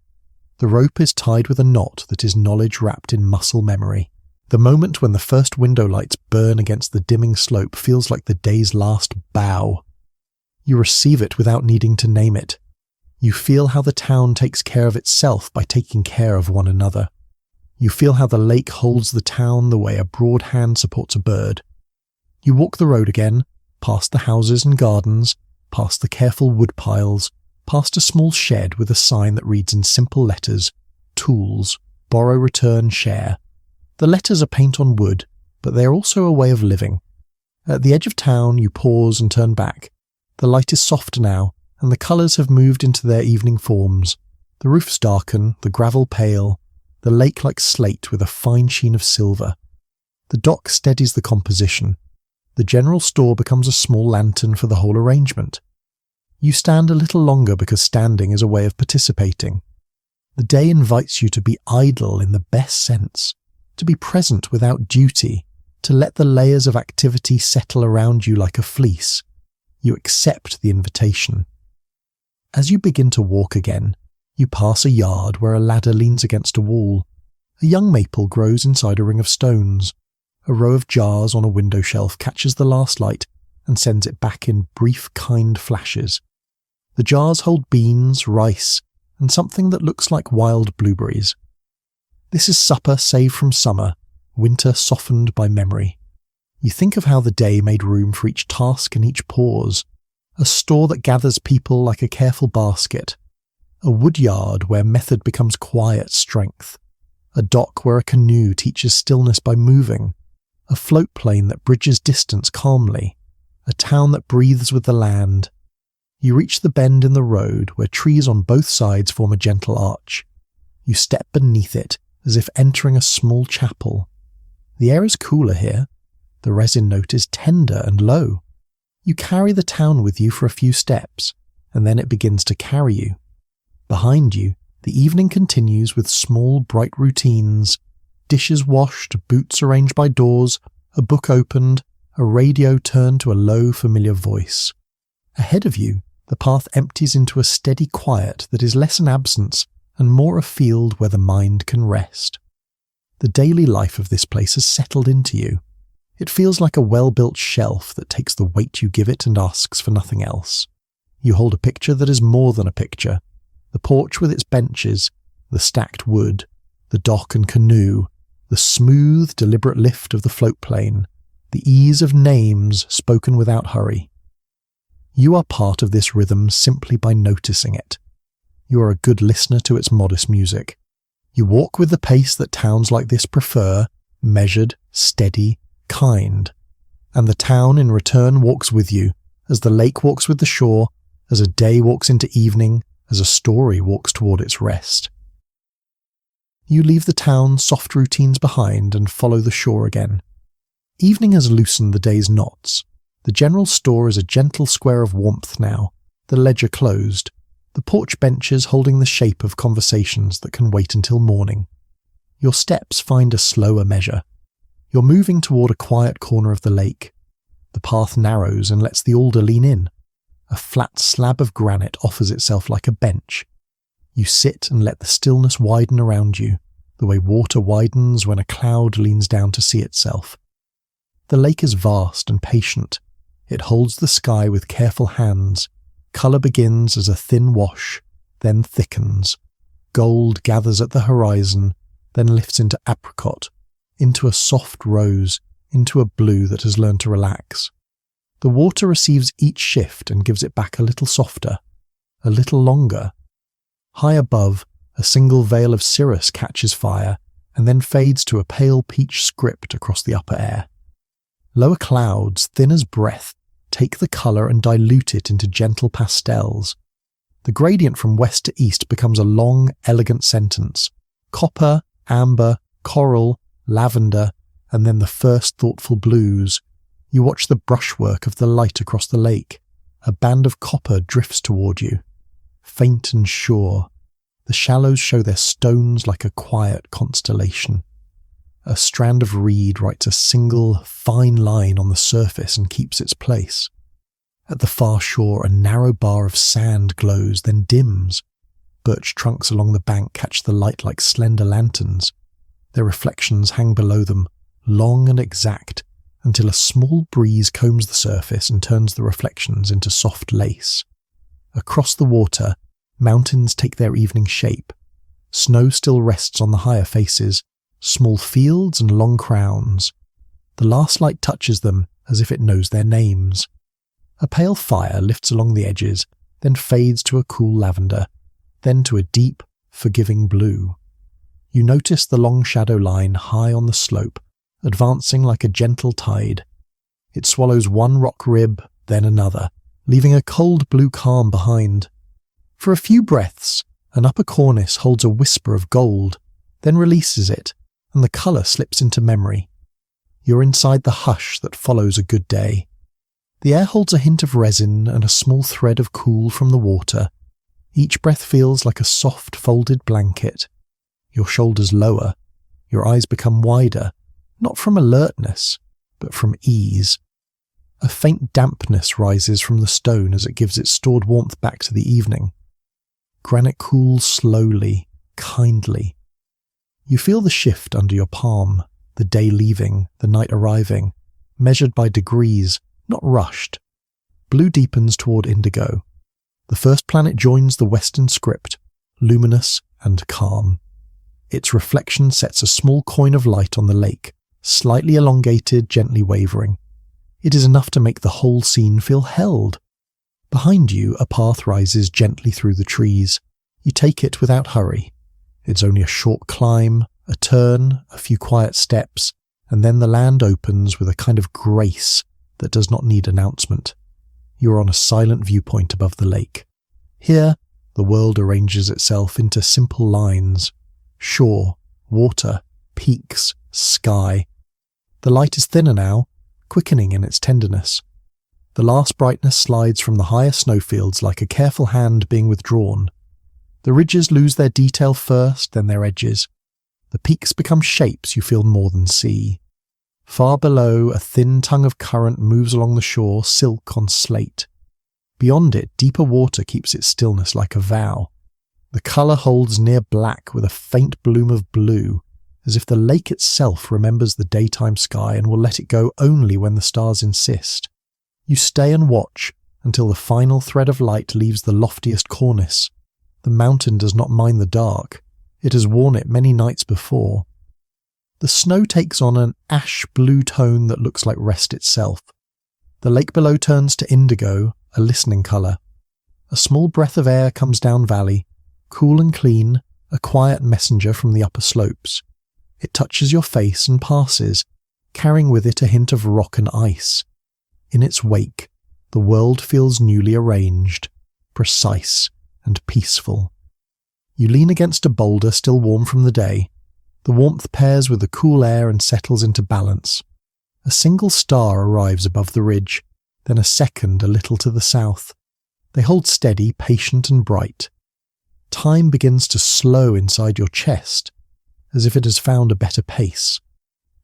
The rope is tied with a knot that is knowledge wrapped in muscle memory. The moment when the first window lights burn against the dimming slope feels like the day's last bow. You receive it without needing to name it. You feel how the town takes care of itself by taking care of one another. You feel how the lake holds the town the way a broad hand supports a bird. You walk the road again, past the houses and gardens, past the careful wood piles, past a small shed with a sign that reads in simple letters, "Tools, borrow, return, share." The letters are paint on wood, but they are also a way of living. At the edge of town, you pause and turn back. The light is soft now, and the colours have moved into their evening forms. The roofs darken, the gravel pale, the lake like slate with a fine sheen of silver. The dock steadies the composition. The general store becomes a small lantern for the whole arrangement. You stand a little longer because standing is a way of participating. The day invites you to be idle in the best sense, to be present without duty, to let the layers of activity settle around you like a fleece. You accept the invitation. As you begin to walk again, you pass a yard where a ladder leans against a wall. A young maple grows inside a ring of stones. A row of jars on a window shelf catches the last light and sends it back in brief, kind flashes. The jars hold beans, rice, and something that looks like wild blueberries. This is supper saved from summer, winter softened by memory. You think of how the day made room for each task and each pause, a store that gathers people like a careful basket, a wood yard where method becomes quiet strength, a dock where a canoe teaches stillness by moving, a float plane that bridges distance calmly, a town that breathes with the land. You reach the bend in the road where trees on both sides form a gentle arch. You step beneath it as if entering a small chapel. The air is cooler here. The resin note is tender and low. You carry the town with you for a few steps, and then it begins to carry you. Behind you, the evening continues with small, bright routines. Dishes washed, boots arranged by doors, a book opened, a radio turned to a low, familiar voice. Ahead of you, the path empties into a steady quiet that is less an absence and more a field where the mind can rest. The daily life of this place has settled into you. It feels like a well-built shelf that takes the weight you give it and asks for nothing else. You hold a picture that is more than a picture. The porch with its benches, the stacked wood, the dock and canoe, the smooth, deliberate lift of the float plane, the ease of names spoken without hurry. You are part of this rhythm simply by noticing it. You are a good listener to its modest music. You walk with the pace that towns like this prefer, measured, steady, kind. And the town in return walks with you, as the lake walks with the shore, as a day walks into evening, as a story walks toward its rest. You leave the town's soft routines behind and follow the shore again. Evening has loosened the day's knots. The general store is a gentle square of warmth now, the ledger closed, the porch benches holding the shape of conversations that can wait until morning. Your steps find a slower measure. You're moving toward a quiet corner of the lake. The path narrows and lets the alder lean in. A flat slab of granite offers itself like a bench. You sit and let the stillness widen around you, the way water widens when a cloud leans down to see itself. The lake is vast and patient. It holds the sky with careful hands. Colour begins as a thin wash, then thickens. Gold gathers at the horizon, then lifts into apricot, into a soft rose, into a blue that has learned to relax. The water receives each shift and gives it back a little softer, a little longer. High above, a single veil of cirrus catches fire and then fades to a pale peach script across the upper air. Lower clouds, thin as breath, take the colour and dilute it into gentle pastels. The gradient from west to east becomes a long, elegant sentence. Copper, amber, coral, lavender, and then the first thoughtful blues. You watch the brushwork of the light across the lake. A band of copper drifts toward you. Faint and sure, the shallows show their stones like a quiet constellation. A strand of reed writes a single, fine line on the surface and keeps its place. At the far shore, a narrow bar of sand glows, then dims. Birch trunks along the bank catch the light like slender lanterns. Their reflections hang below them, long and exact, until a small breeze combs the surface and turns the reflections into soft lace. Across the water, mountains take their evening shape. Snow still rests on the higher faces, small fields and long crowns. The last light touches them as if it knows their names. A pale fire lifts along the edges, then fades to a cool lavender, then to a deep, forgiving blue. You notice the long shadow line high on the slope, advancing like a gentle tide. It swallows one rock rib, then another, leaving a cold blue calm behind. For a few breaths, an upper cornice holds a whisper of gold, then releases it, and the colour slips into memory. You're inside the hush that follows a good day. The air holds a hint of resin and a small thread of cool from the water. Each breath feels like a soft folded blanket. Your shoulders lower, your eyes become wider, not from alertness, but from ease. A faint dampness rises from the stone as it gives its stored warmth back to the evening. Granite cools slowly, kindly. You feel the shift under your palm, the day leaving, the night arriving, measured by degrees, not rushed. Blue deepens toward indigo. The first planet joins the western script, luminous and calm. Its reflection sets a small coin of light on the lake, slightly elongated, gently wavering. It is enough to make the whole scene feel held. Behind you, a path rises gently through the trees. You take it without hurry. It's only a short climb, a turn, a few quiet steps, and then the land opens with a kind of grace that does not need announcement. You are on a silent viewpoint above the lake. Here, the world arranges itself into simple lines. Shore, water, peaks, sky. The light is thinner now, quickening in its tenderness. The last brightness slides from the higher snowfields like a careful hand being withdrawn. The ridges lose their detail first, then their edges. The peaks become shapes you feel more than see. Far below, a thin tongue of current moves along the shore, silk on slate. Beyond it, deeper water keeps its stillness like a vow. The colour holds near black with a faint bloom of blue, as if the lake itself remembers the daytime sky and will let it go only when the stars insist. You stay and watch until the final thread of light leaves the loftiest cornice. The mountain does not mind the dark. It has worn it many nights before. The snow takes on an ash-blue tone that looks like rest itself. The lake below turns to indigo, a listening colour. A small breath of air comes down valley, cool and clean, a quiet messenger from the upper slopes. It touches your face and passes, carrying with it a hint of rock and ice. In its wake, the world feels newly arranged, precise and peaceful. You lean against a boulder still warm from the day. The warmth pairs with the cool air and settles into balance. A single star arrives above the ridge, then a second a little to the south. They hold steady, patient and bright. Time begins to slow inside your chest, as if it has found a better pace.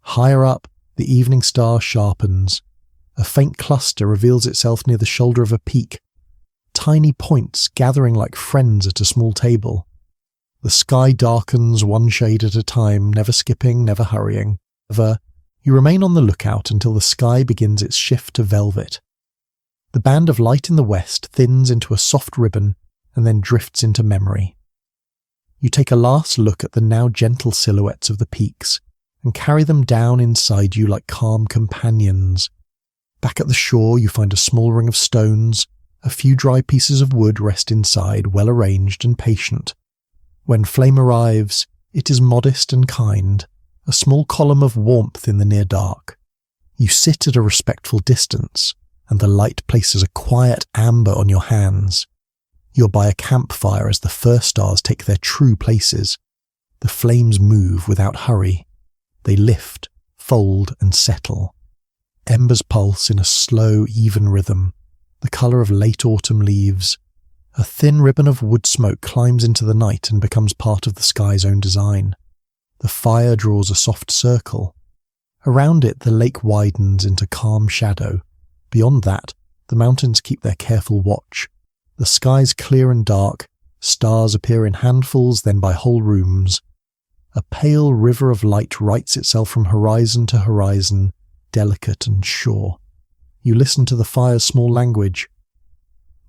Higher up, the evening star sharpens. A faint cluster reveals itself near the shoulder of a peak. Tiny points gathering like friends at a small table. The sky darkens one shade at a time, never skipping, never hurrying. However, you remain on the lookout until the sky begins its shift to velvet. The band of light in the west thins into a soft ribbon and then drifts into memory. You take a last look at the now gentle silhouettes of the peaks and carry them down inside you like calm companions. Back at the shore, you find a small ring of stones. A few dry pieces of wood rest inside, well arranged and patient. When flame arrives, it is modest and kind, a small column of warmth in the near dark. You sit at a respectful distance, and the light places a quiet amber on your hands. You're by a campfire as the first stars take their true places. The flames move without hurry. They lift, fold, and settle. Embers pulse in a slow, even rhythm, the colour of late autumn leaves. A thin ribbon of wood smoke climbs into the night and becomes part of the sky's own design. The fire draws a soft circle. Around it, the lake widens into calm shadow. Beyond that, the mountains keep their careful watch. The sky's clear and dark, stars appear in handfuls, then by whole rooms. A pale river of light writes itself from horizon to horizon, delicate and sure. You listen to the fire's small language.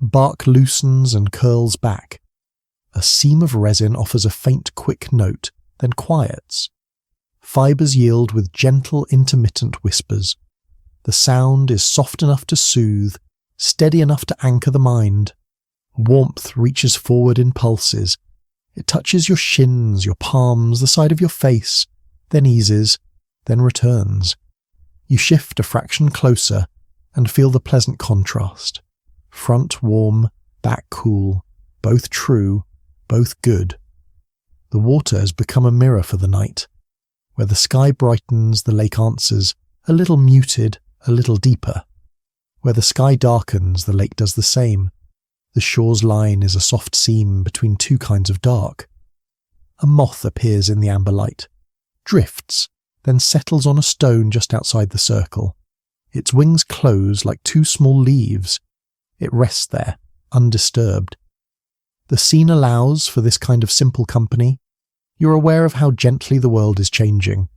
Bark loosens and curls back. A seam of resin offers a faint, quick note, then quiets. Fibres yield with gentle, intermittent whispers. The sound is soft enough to soothe, steady enough to anchor the mind. Warmth reaches forward in pulses. It touches your shins, your palms, the side of your face, then eases, then returns. You shift a fraction closer and feel the pleasant contrast. Front warm, back cool, both true, both good. The water has become a mirror for the night. Where the sky brightens, the lake answers, a little muted, a little deeper. Where the sky darkens, the lake does the same. The shore's line is a soft seam between two kinds of dark. A moth appears in the amber light, drifts, then settles on a stone just outside the circle. Its wings close like two small leaves. It rests there, undisturbed. The scene allows for this kind of simple company. You're aware of how gently the world is changing.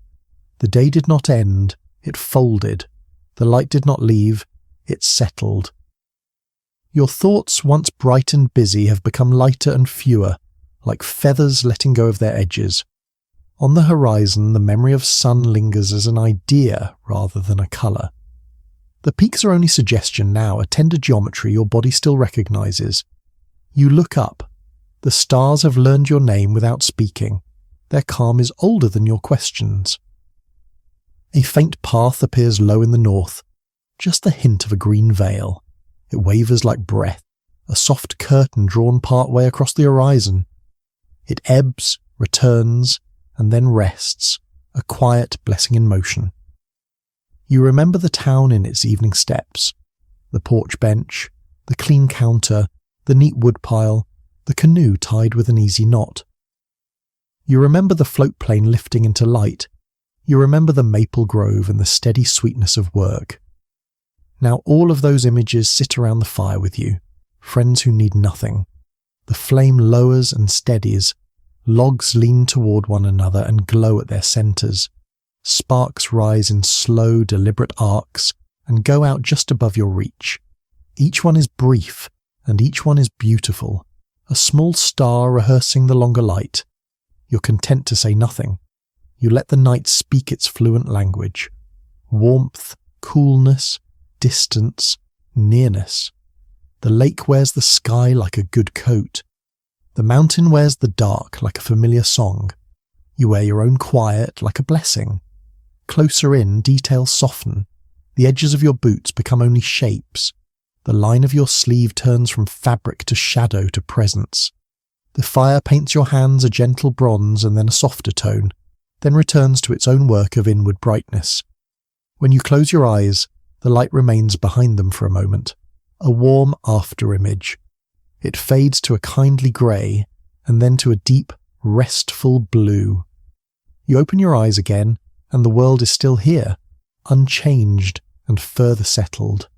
The day did not end, it folded. The light did not leave, it settled. Your thoughts, once bright and busy, have become lighter and fewer, like feathers letting go of their edges. On the horizon, the memory of sun lingers as an idea rather than a colour. The peaks are only suggestion now, a tender geometry your body still recognises. You look up. The stars have learned your name without speaking. Their calm is older than your questions. A faint path appears low in the north, just the hint of a green veil. It wavers like breath, a soft curtain drawn part way across the horizon. It ebbs, returns, and then rests, a quiet blessing in motion. You remember the town in its evening steps, the porch bench, the clean counter, the neat woodpile, the canoe tied with an easy knot. You remember the float plane lifting into light. You remember the maple grove and the steady sweetness of work. Now all of those images sit around the fire with you, friends who need nothing. The flame lowers and steadies. Logs lean toward one another and glow at their centres. Sparks rise in slow, deliberate arcs and go out just above your reach. Each one is brief, and each one is beautiful. A small star rehearsing the longer light. You're content to say nothing. You let the night speak its fluent language. Warmth, coolness, distance, nearness. The lake wears the sky like a good coat. The mountain wears the dark like a familiar song. You wear your own quiet like a blessing. Closer in, details soften. The edges of your boots become only shapes. The line of your sleeve turns from fabric to shadow to presence. The fire paints your hands a gentle bronze and then a softer tone, then returns to its own work of inward brightness. When you close your eyes, the light remains behind them for a moment, a warm after-image. It fades to a kindly grey, and then to a deep, restful blue. You open your eyes again, and the world is still here, unchanged and further settled.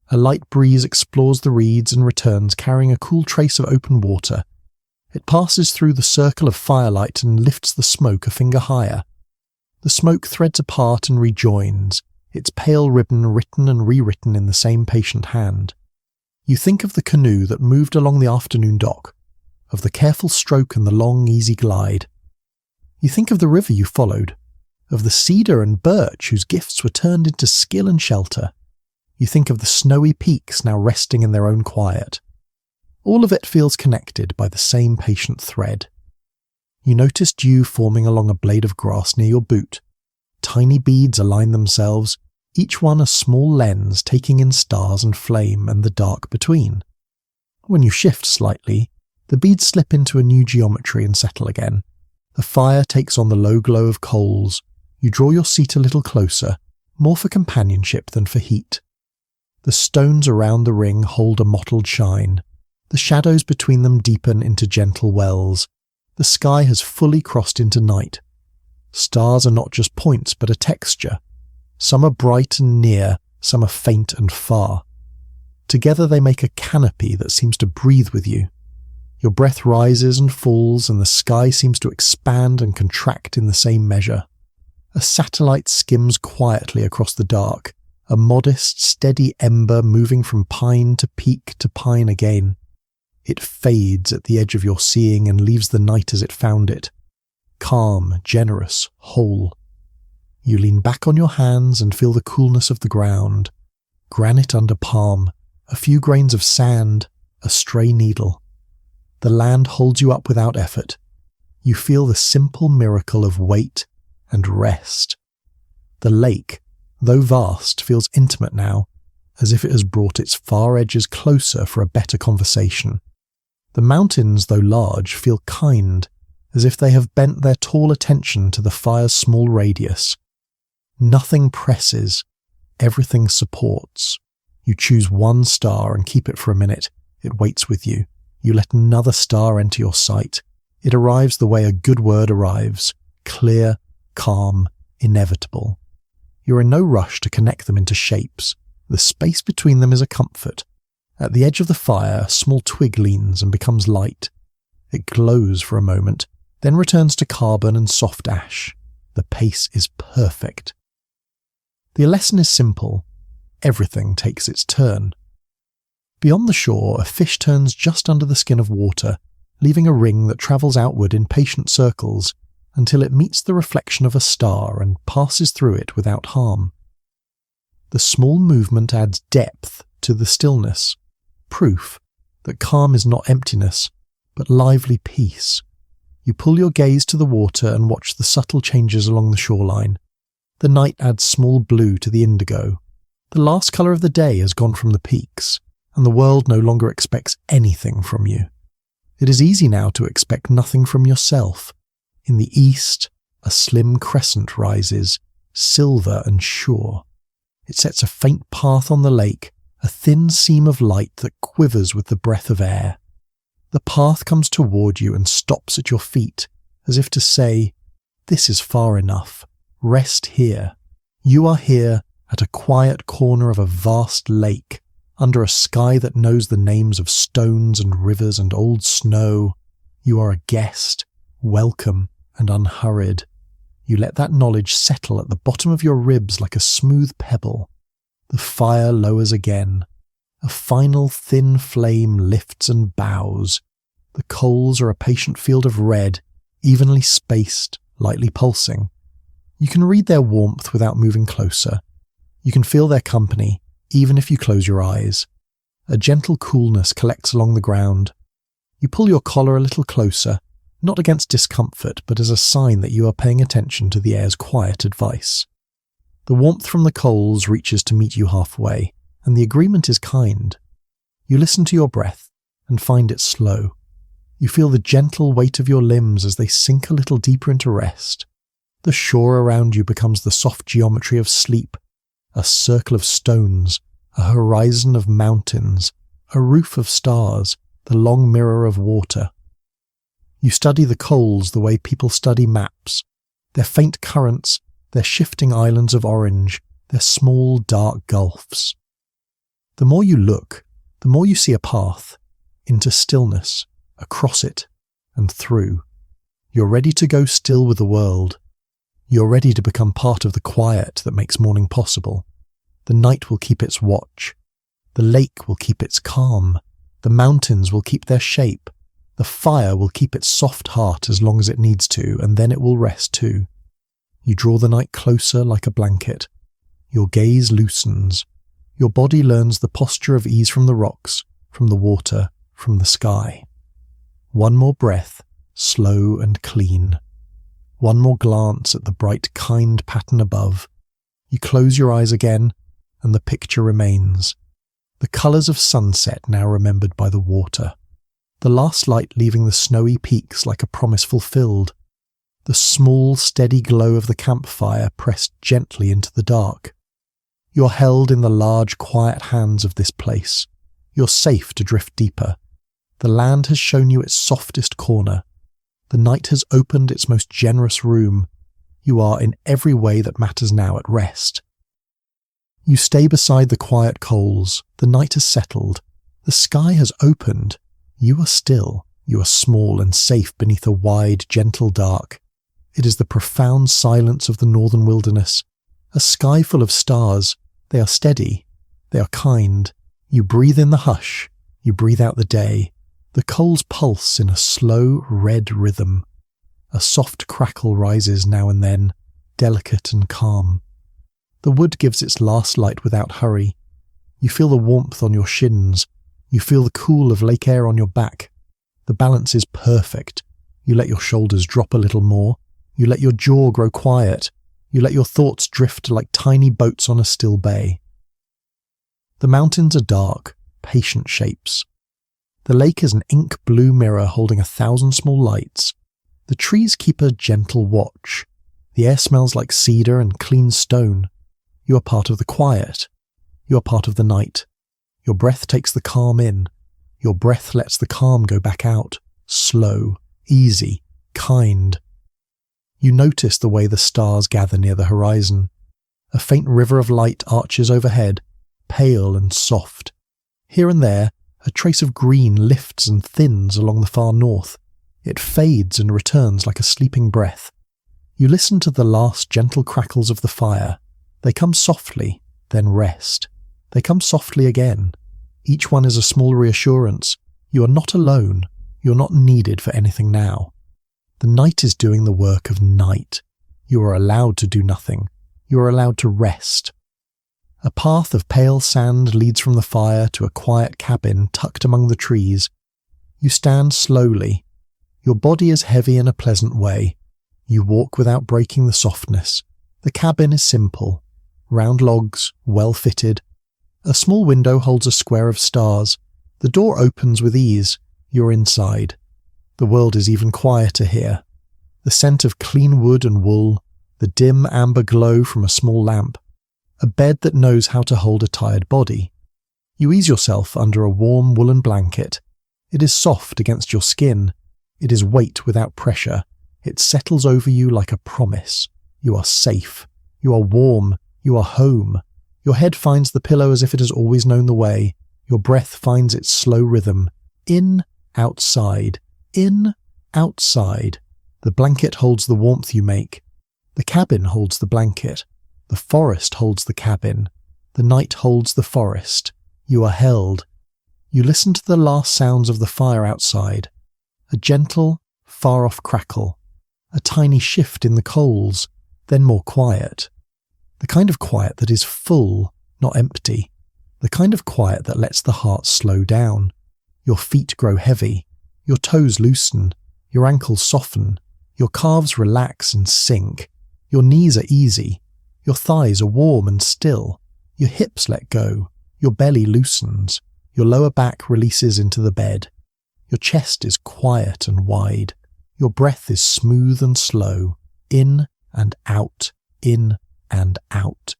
A light breeze explores the reeds and returns carrying a cool trace of open water. It passes through the circle of firelight and lifts the smoke a finger higher. The smoke threads apart and rejoins, its pale ribbon written and rewritten in the same patient hand. You think of the canoe that moved along the afternoon dock, of the careful stroke and the long, easy glide. You think of the river you followed, of the cedar and birch whose gifts were turned into skill and shelter. You think of the snowy peaks now resting in their own quiet. All of it feels connected by the same patient thread. You notice dew forming along a blade of grass near your boot. Tiny beads align themselves, each one a small lens taking in stars and flame and the dark between. When you shift slightly, the beads slip into a new geometry and settle again. The fire takes on the low glow of coals. You draw your seat a little closer, more for companionship than for heat. The stones around the ring hold a mottled shine. The shadows between them deepen into gentle wells. The sky has fully crossed into night. Stars are not just points, but a texture. Some are bright and near, some are faint and far. Together they make a canopy that seems to breathe with you. Your breath rises and falls, and the sky seems to expand and contract in the same measure. A satellite skims quietly across the dark, a modest, steady ember moving from pine to peak to pine again. It fades at the edge of your seeing and leaves the night as it found it. Calm, generous, whole. You lean back on your hands and feel the coolness of the ground. Granite under palm, a few grains of sand, a stray needle. The land holds you up without effort. You feel the simple miracle of weight and rest. The lake, though vast, feels intimate now, as if it has brought its far edges closer for a better conversation. The mountains, though large, feel kind, as if they have bent their tall attention to the fire's small radius. Nothing presses, everything supports. You choose one star and keep it for a minute. It waits with you. You let another star enter your sight. It arrives the way a good word arrives, clear, calm, inevitable. You're in no rush to connect them into shapes. The space between them is a comfort. At the edge of the fire, a small twig leans and becomes light. It glows for a moment, then returns to carbon and soft ash. The pace is perfect. The lesson is simple. Everything takes its turn. Beyond the shore, a fish turns just under the skin of water, leaving a ring that travels outward in patient circles until it meets the reflection of a star and passes through it without harm. The small movement adds depth to the stillness, proof that calm is not emptiness, but lively peace. You pull your gaze to the water and watch the subtle changes along the shoreline. The night adds small blue to the indigo. The last colour of the day has gone from the peaks, and the world no longer expects anything from you. It is easy now to expect nothing from yourself. In the east, a slim crescent rises, silver and sure. It sets a faint path on the lake, a thin seam of light that quivers with the breath of air. The path comes toward you and stops at your feet, as if to say, "This is far enough. Rest here. You are here at a quiet corner of a vast lake, under a sky that knows the names of stones and rivers and old snow. You are a guest, welcome and unhurried. You let that knowledge settle at the bottom of your ribs like a smooth pebble. The fire lowers again. A final thin flame lifts and bows. The coals are a patient field of red, evenly spaced, lightly pulsing. You can read their warmth without moving closer. You can feel their company, even if you close your eyes. A gentle coolness collects along the ground. You pull your collar a little closer, not against discomfort, but as a sign that you are paying attention to the air's quiet advice. The warmth from the coals reaches to meet you halfway, and the agreement is kind. You listen to your breath and find it slow. You feel the gentle weight of your limbs as they sink a little deeper into rest. The shore around you becomes the soft geometry of sleep, a circle of stones, a horizon of mountains, a roof of stars, the long mirror of water. You study the coals the way people study maps, their faint currents, their shifting islands of orange, their small dark gulfs. The more you look, the more you see a path, into stillness, across it, and through. You're ready to go still with the world. You're ready to become part of the quiet that makes morning possible. The night will keep its watch. The lake will keep its calm. The mountains will keep their shape. The fire will keep its soft heart as long as it needs to, and then it will rest too. You draw the night closer like a blanket. Your gaze loosens. Your body learns the posture of ease from the rocks, from the water, from the sky. One more breath, slow and clean. One more glance at the bright, kind pattern above. You close your eyes again, and the picture remains. The colours of sunset now remembered by the water. The last light leaving the snowy peaks like a promise fulfilled. The small, steady glow of the campfire pressed gently into the dark. You're held in the large, quiet hands of this place. You're safe to drift deeper. The land has shown you its softest corner. The night has opened its most generous room. You are in every way that matters now at rest. You stay beside the quiet coals. The night has settled. The sky has opened. You are still. You are small and safe beneath a wide, gentle dark. It is the profound silence of the northern wilderness. A sky full of stars. They are steady. They are kind. You breathe in the hush. You breathe out the day. The coals pulse in a slow, red rhythm. A soft crackle rises now and then, delicate and calm. The wood gives its last light without hurry. You feel the warmth on your shins. You feel the cool of lake air on your back. The balance is perfect. You let your shoulders drop a little more. You let your jaw grow quiet. You let your thoughts drift like tiny boats on a still bay. The mountains are dark, patient shapes. The lake is an ink blue mirror holding 1,000 small lights. The trees keep a gentle watch. The air smells like cedar and clean stone. You are part of the quiet. You are part of the night. Your breath takes the calm in. Your breath lets the calm go back out. Slow, easy, kind. You notice the way the stars gather near the horizon. A faint river of light arches overhead, pale and soft. Here and there, a trace of green lifts and thins along the far north. It fades and returns like a sleeping breath. You listen to the last gentle crackles of the fire. They come softly, then rest. They come softly again. Each one is a small reassurance. You are not alone. You are not needed for anything now. The night is doing the work of night. You are allowed to do nothing. You are allowed to rest. A path of pale sand leads from the fire to a quiet cabin tucked among the trees. You stand slowly. Your body is heavy in a pleasant way. You walk without breaking the softness. The cabin is simple. Round logs, well fitted. A small window holds a square of stars. The door opens with ease. You're inside. The world is even quieter here. The scent of clean wood and wool, the dim amber glow from a small lamp, a bed that knows how to hold a tired body. You ease yourself under a warm woolen blanket. It is soft against your skin. It is weight without pressure. It settles over you like a promise. You are safe. You are warm. You are home. Your head finds the pillow as if it has always known the way. Your breath finds its slow rhythm. In, outside. In, outside. The blanket holds the warmth you make. The cabin holds the blanket. The forest holds the cabin. The night holds the forest. You are held. You listen to the last sounds of the fire outside. A gentle, far-off crackle. A tiny shift in the coals, then more quiet. The kind of quiet that is full, not empty. The kind of quiet that lets the heart slow down. Your feet grow heavy. Your toes loosen. Your ankles soften. Your calves relax and sink. Your knees are easy. Your thighs are warm and still. Your hips let go. Your belly loosens. Your lower back releases into the bed. Your chest is quiet and wide. Your breath is smooth and slow. In and out. In and out.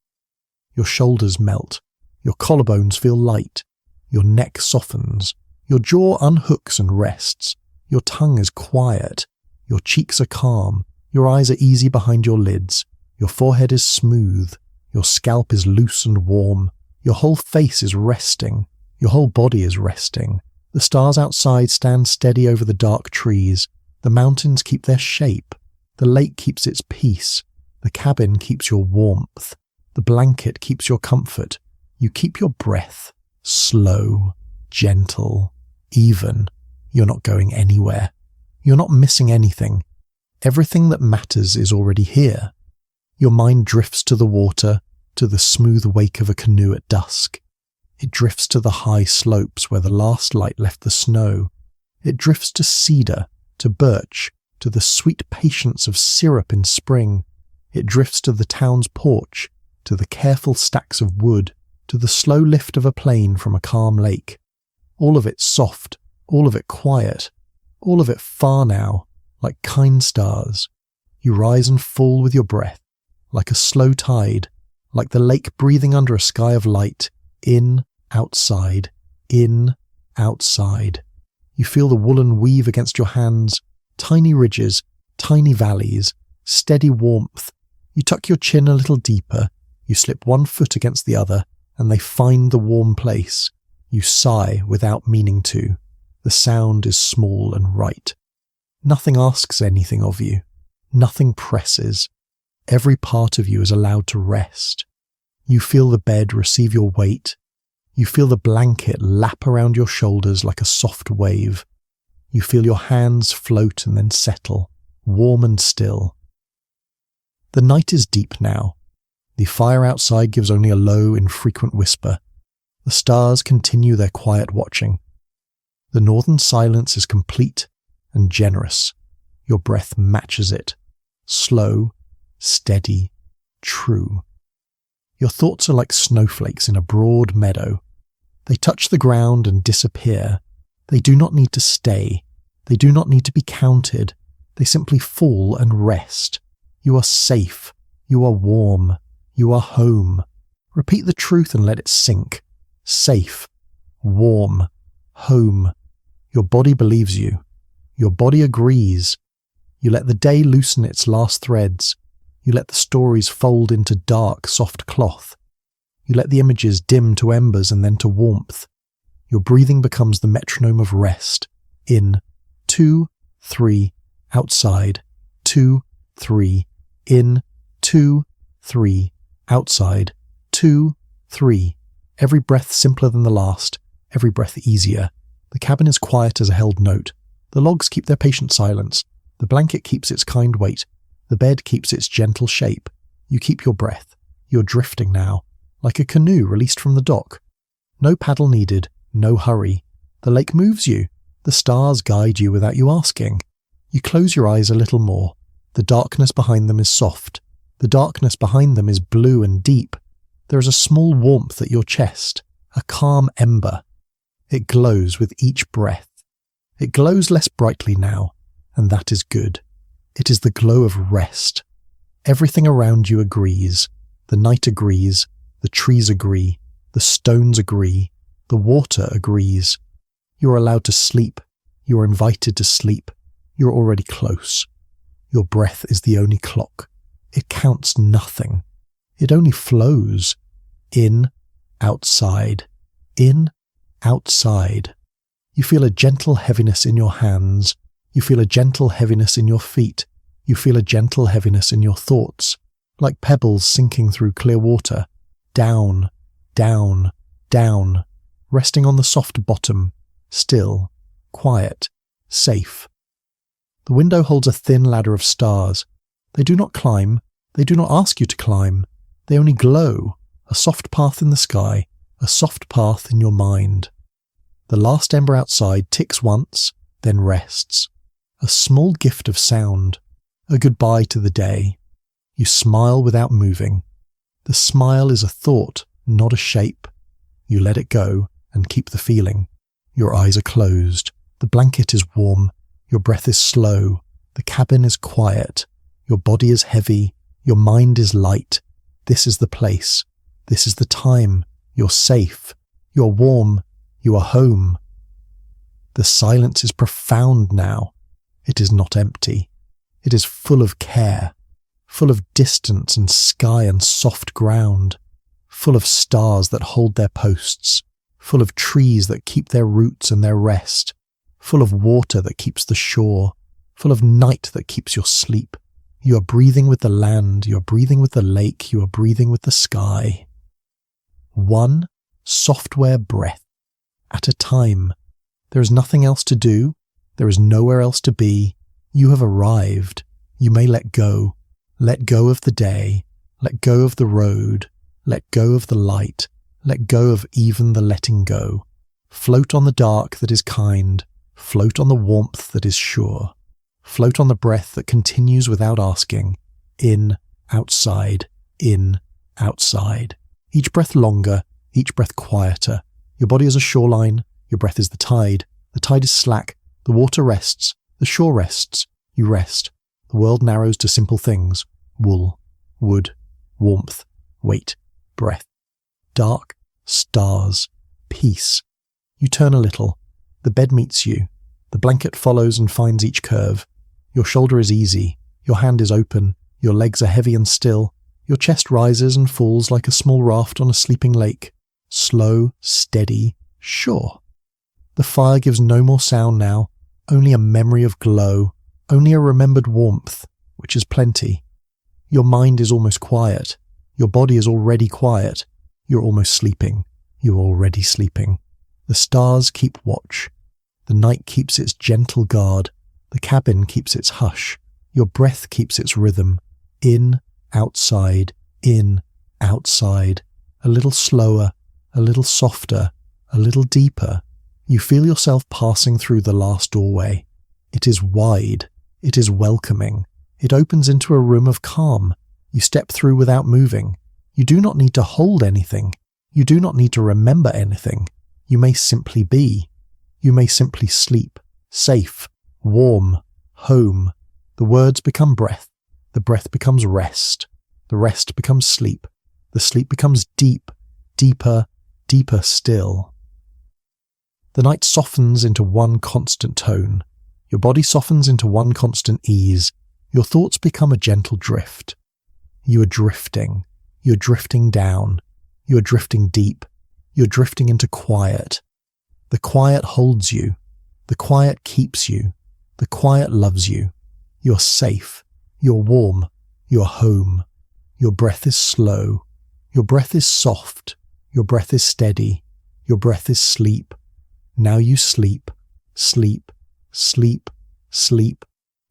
Your shoulders melt. Your collarbones feel light. Your neck softens. Your jaw unhooks and rests. Your tongue is quiet. Your cheeks are calm. Your eyes are easy behind your lids. Your forehead is smooth. Your scalp is loose and warm. Your whole face is resting. Your whole body is resting. The stars outside stand steady over the dark trees. The mountains keep their shape. The lake keeps its peace. The cabin keeps your warmth. The blanket keeps your comfort. You keep your breath. Slow, gentle, even. You're not going anywhere. You're not missing anything. Everything that matters is already here. Your mind drifts to the water, to the smooth wake of a canoe at dusk. It drifts to the high slopes where the last light left the snow. It drifts to cedar, to birch, to the sweet patience of syrup in spring. It drifts to the town's porch, to the careful stacks of wood, to the slow lift of a plane from a calm lake. All of it soft, all of it quiet, all of it far now, like kind stars. You rise and fall with your breath, like a slow tide, like the lake breathing under a sky of light. In, outside, in, outside. You feel the woolen weave against your hands, tiny ridges, tiny valleys, steady warmth, You tuck your chin a little deeper, you slip one foot against the other, and they find the warm place. You sigh without meaning to. The sound is small and right. Nothing asks anything of you. Nothing presses. Every part of you is allowed to rest. You feel the bed receive your weight. You feel the blanket lap around your shoulders like a soft wave. You feel your hands float and then settle, warm and still. The night is deep now. The fire outside gives only a low, infrequent whisper. The stars continue their quiet watching. The northern silence is complete and generous. Your breath matches it. Slow, steady, true. Your thoughts are like snowflakes in a broad meadow. They touch the ground and disappear. They do not need to stay. They do not need to be counted. They simply fall and rest. You are safe. You are warm. You are home. Repeat the truth and let it sink. Safe. Warm. Home. Your body believes you. Your body agrees. You let the day loosen its last threads. You let the stories fold into dark, soft cloth. You let the images dim to embers and then to warmth. Your breathing becomes the metronome of rest. In, 2, 3, outside, 2, 3, in, 2, 3, outside, 2, 3. Every breath simpler than the last, every breath easier. The cabin is quiet as a held note. The logs keep their patient silence. The blanket keeps its kind weight. The bed keeps its gentle shape. You keep your breath. You're drifting now, like a canoe released from the dock. No paddle needed, no hurry. The lake moves you. The stars guide you without you asking. You close your eyes a little more. The darkness behind them is soft. The darkness behind them is blue and deep. There is a small warmth at your chest, a calm ember. It glows with each breath. It glows less brightly now, and that is good. It is the glow of rest. Everything around you agrees. The night agrees. The trees agree. The stones agree. The water agrees. You are allowed to sleep. You are invited to sleep. You are already close. Your breath is the only clock. It counts nothing. It only flows. In, outside. In, outside. You feel a gentle heaviness in your hands. You feel a gentle heaviness in your feet. You feel a gentle heaviness in your thoughts, like pebbles sinking through clear water. Down, down, down, resting on the soft bottom, still, quiet, safe. The window holds a thin ladder of stars. They do not climb. They do not ask you to climb. They only glow, a soft path in the sky, a soft path in your mind. The last ember outside ticks once, then rests. A small gift of sound, a goodbye to the day. You smile without moving. The smile is a thought, not a shape. You let it go and keep the feeling. Your eyes are closed. The blanket is warm. Your breath is slow. The cabin is quiet. Your body is heavy. Your mind is light. This is the place. This is the time. You're safe. You're warm. You are home. The silence is profound now. It is not empty. It is full of care, full of distance and sky and soft ground, full of stars that hold their posts, full of trees that keep their roots and their rest, full of water that keeps the shore, full of night that keeps your sleep. You are breathing with the land, you are breathing with the lake, you are breathing with the sky. One software breath at a time. There is nothing else to do. There is nowhere else to be. You have arrived. You may let go. Let go of the day. Let go of the road. Let go of the light. Let go of even the letting go. Float on the dark that is kind. Float on the warmth that is sure. Float on the breath that continues without asking. In, outside, in, outside. Each breath longer, each breath quieter. Your body is a shoreline. Your breath is the tide. The tide is slack. The water rests. The shore rests. You rest. The world narrows to simple things. Wool, wood, warmth, weight, breath. Dark, stars, peace. You turn a little. The bed meets you. The blanket follows and finds each curve. Your shoulder is easy. Your hand is open. Your legs are heavy and still. Your chest rises and falls like a small raft on a sleeping lake. Slow, steady, sure. The fire gives no more sound now, only a memory of glow, only a remembered warmth, which is plenty. Your mind is almost quiet. Your body is already quiet. You're almost sleeping. You're already sleeping. The stars keep watch. The night keeps its gentle guard. The cabin keeps its hush. Your breath keeps its rhythm. In, outside, in, outside. A little slower, a little softer, a little deeper. You feel yourself passing through the last doorway. It is wide. It is welcoming. It opens into a room of calm. You step through without moving. You do not need to hold anything. You do not need to remember anything. You may simply be. You may simply sleep. Safe. Warm. Home. The words become breath. The breath becomes rest. The rest becomes sleep. The sleep becomes deep, deeper, deeper still. The night softens into one constant tone. Your body softens into one constant ease. Your thoughts become a gentle drift. You are drifting. You are drifting down. You are drifting deep. You are drifting into quiet. The quiet holds you. The quiet keeps you. The quiet loves you. You're safe. You're warm. You're home. Your breath is slow. Your breath is soft. Your breath is steady. Your breath is sleep. Now you sleep. Sleep. Sleep. Sleep.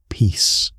Peace.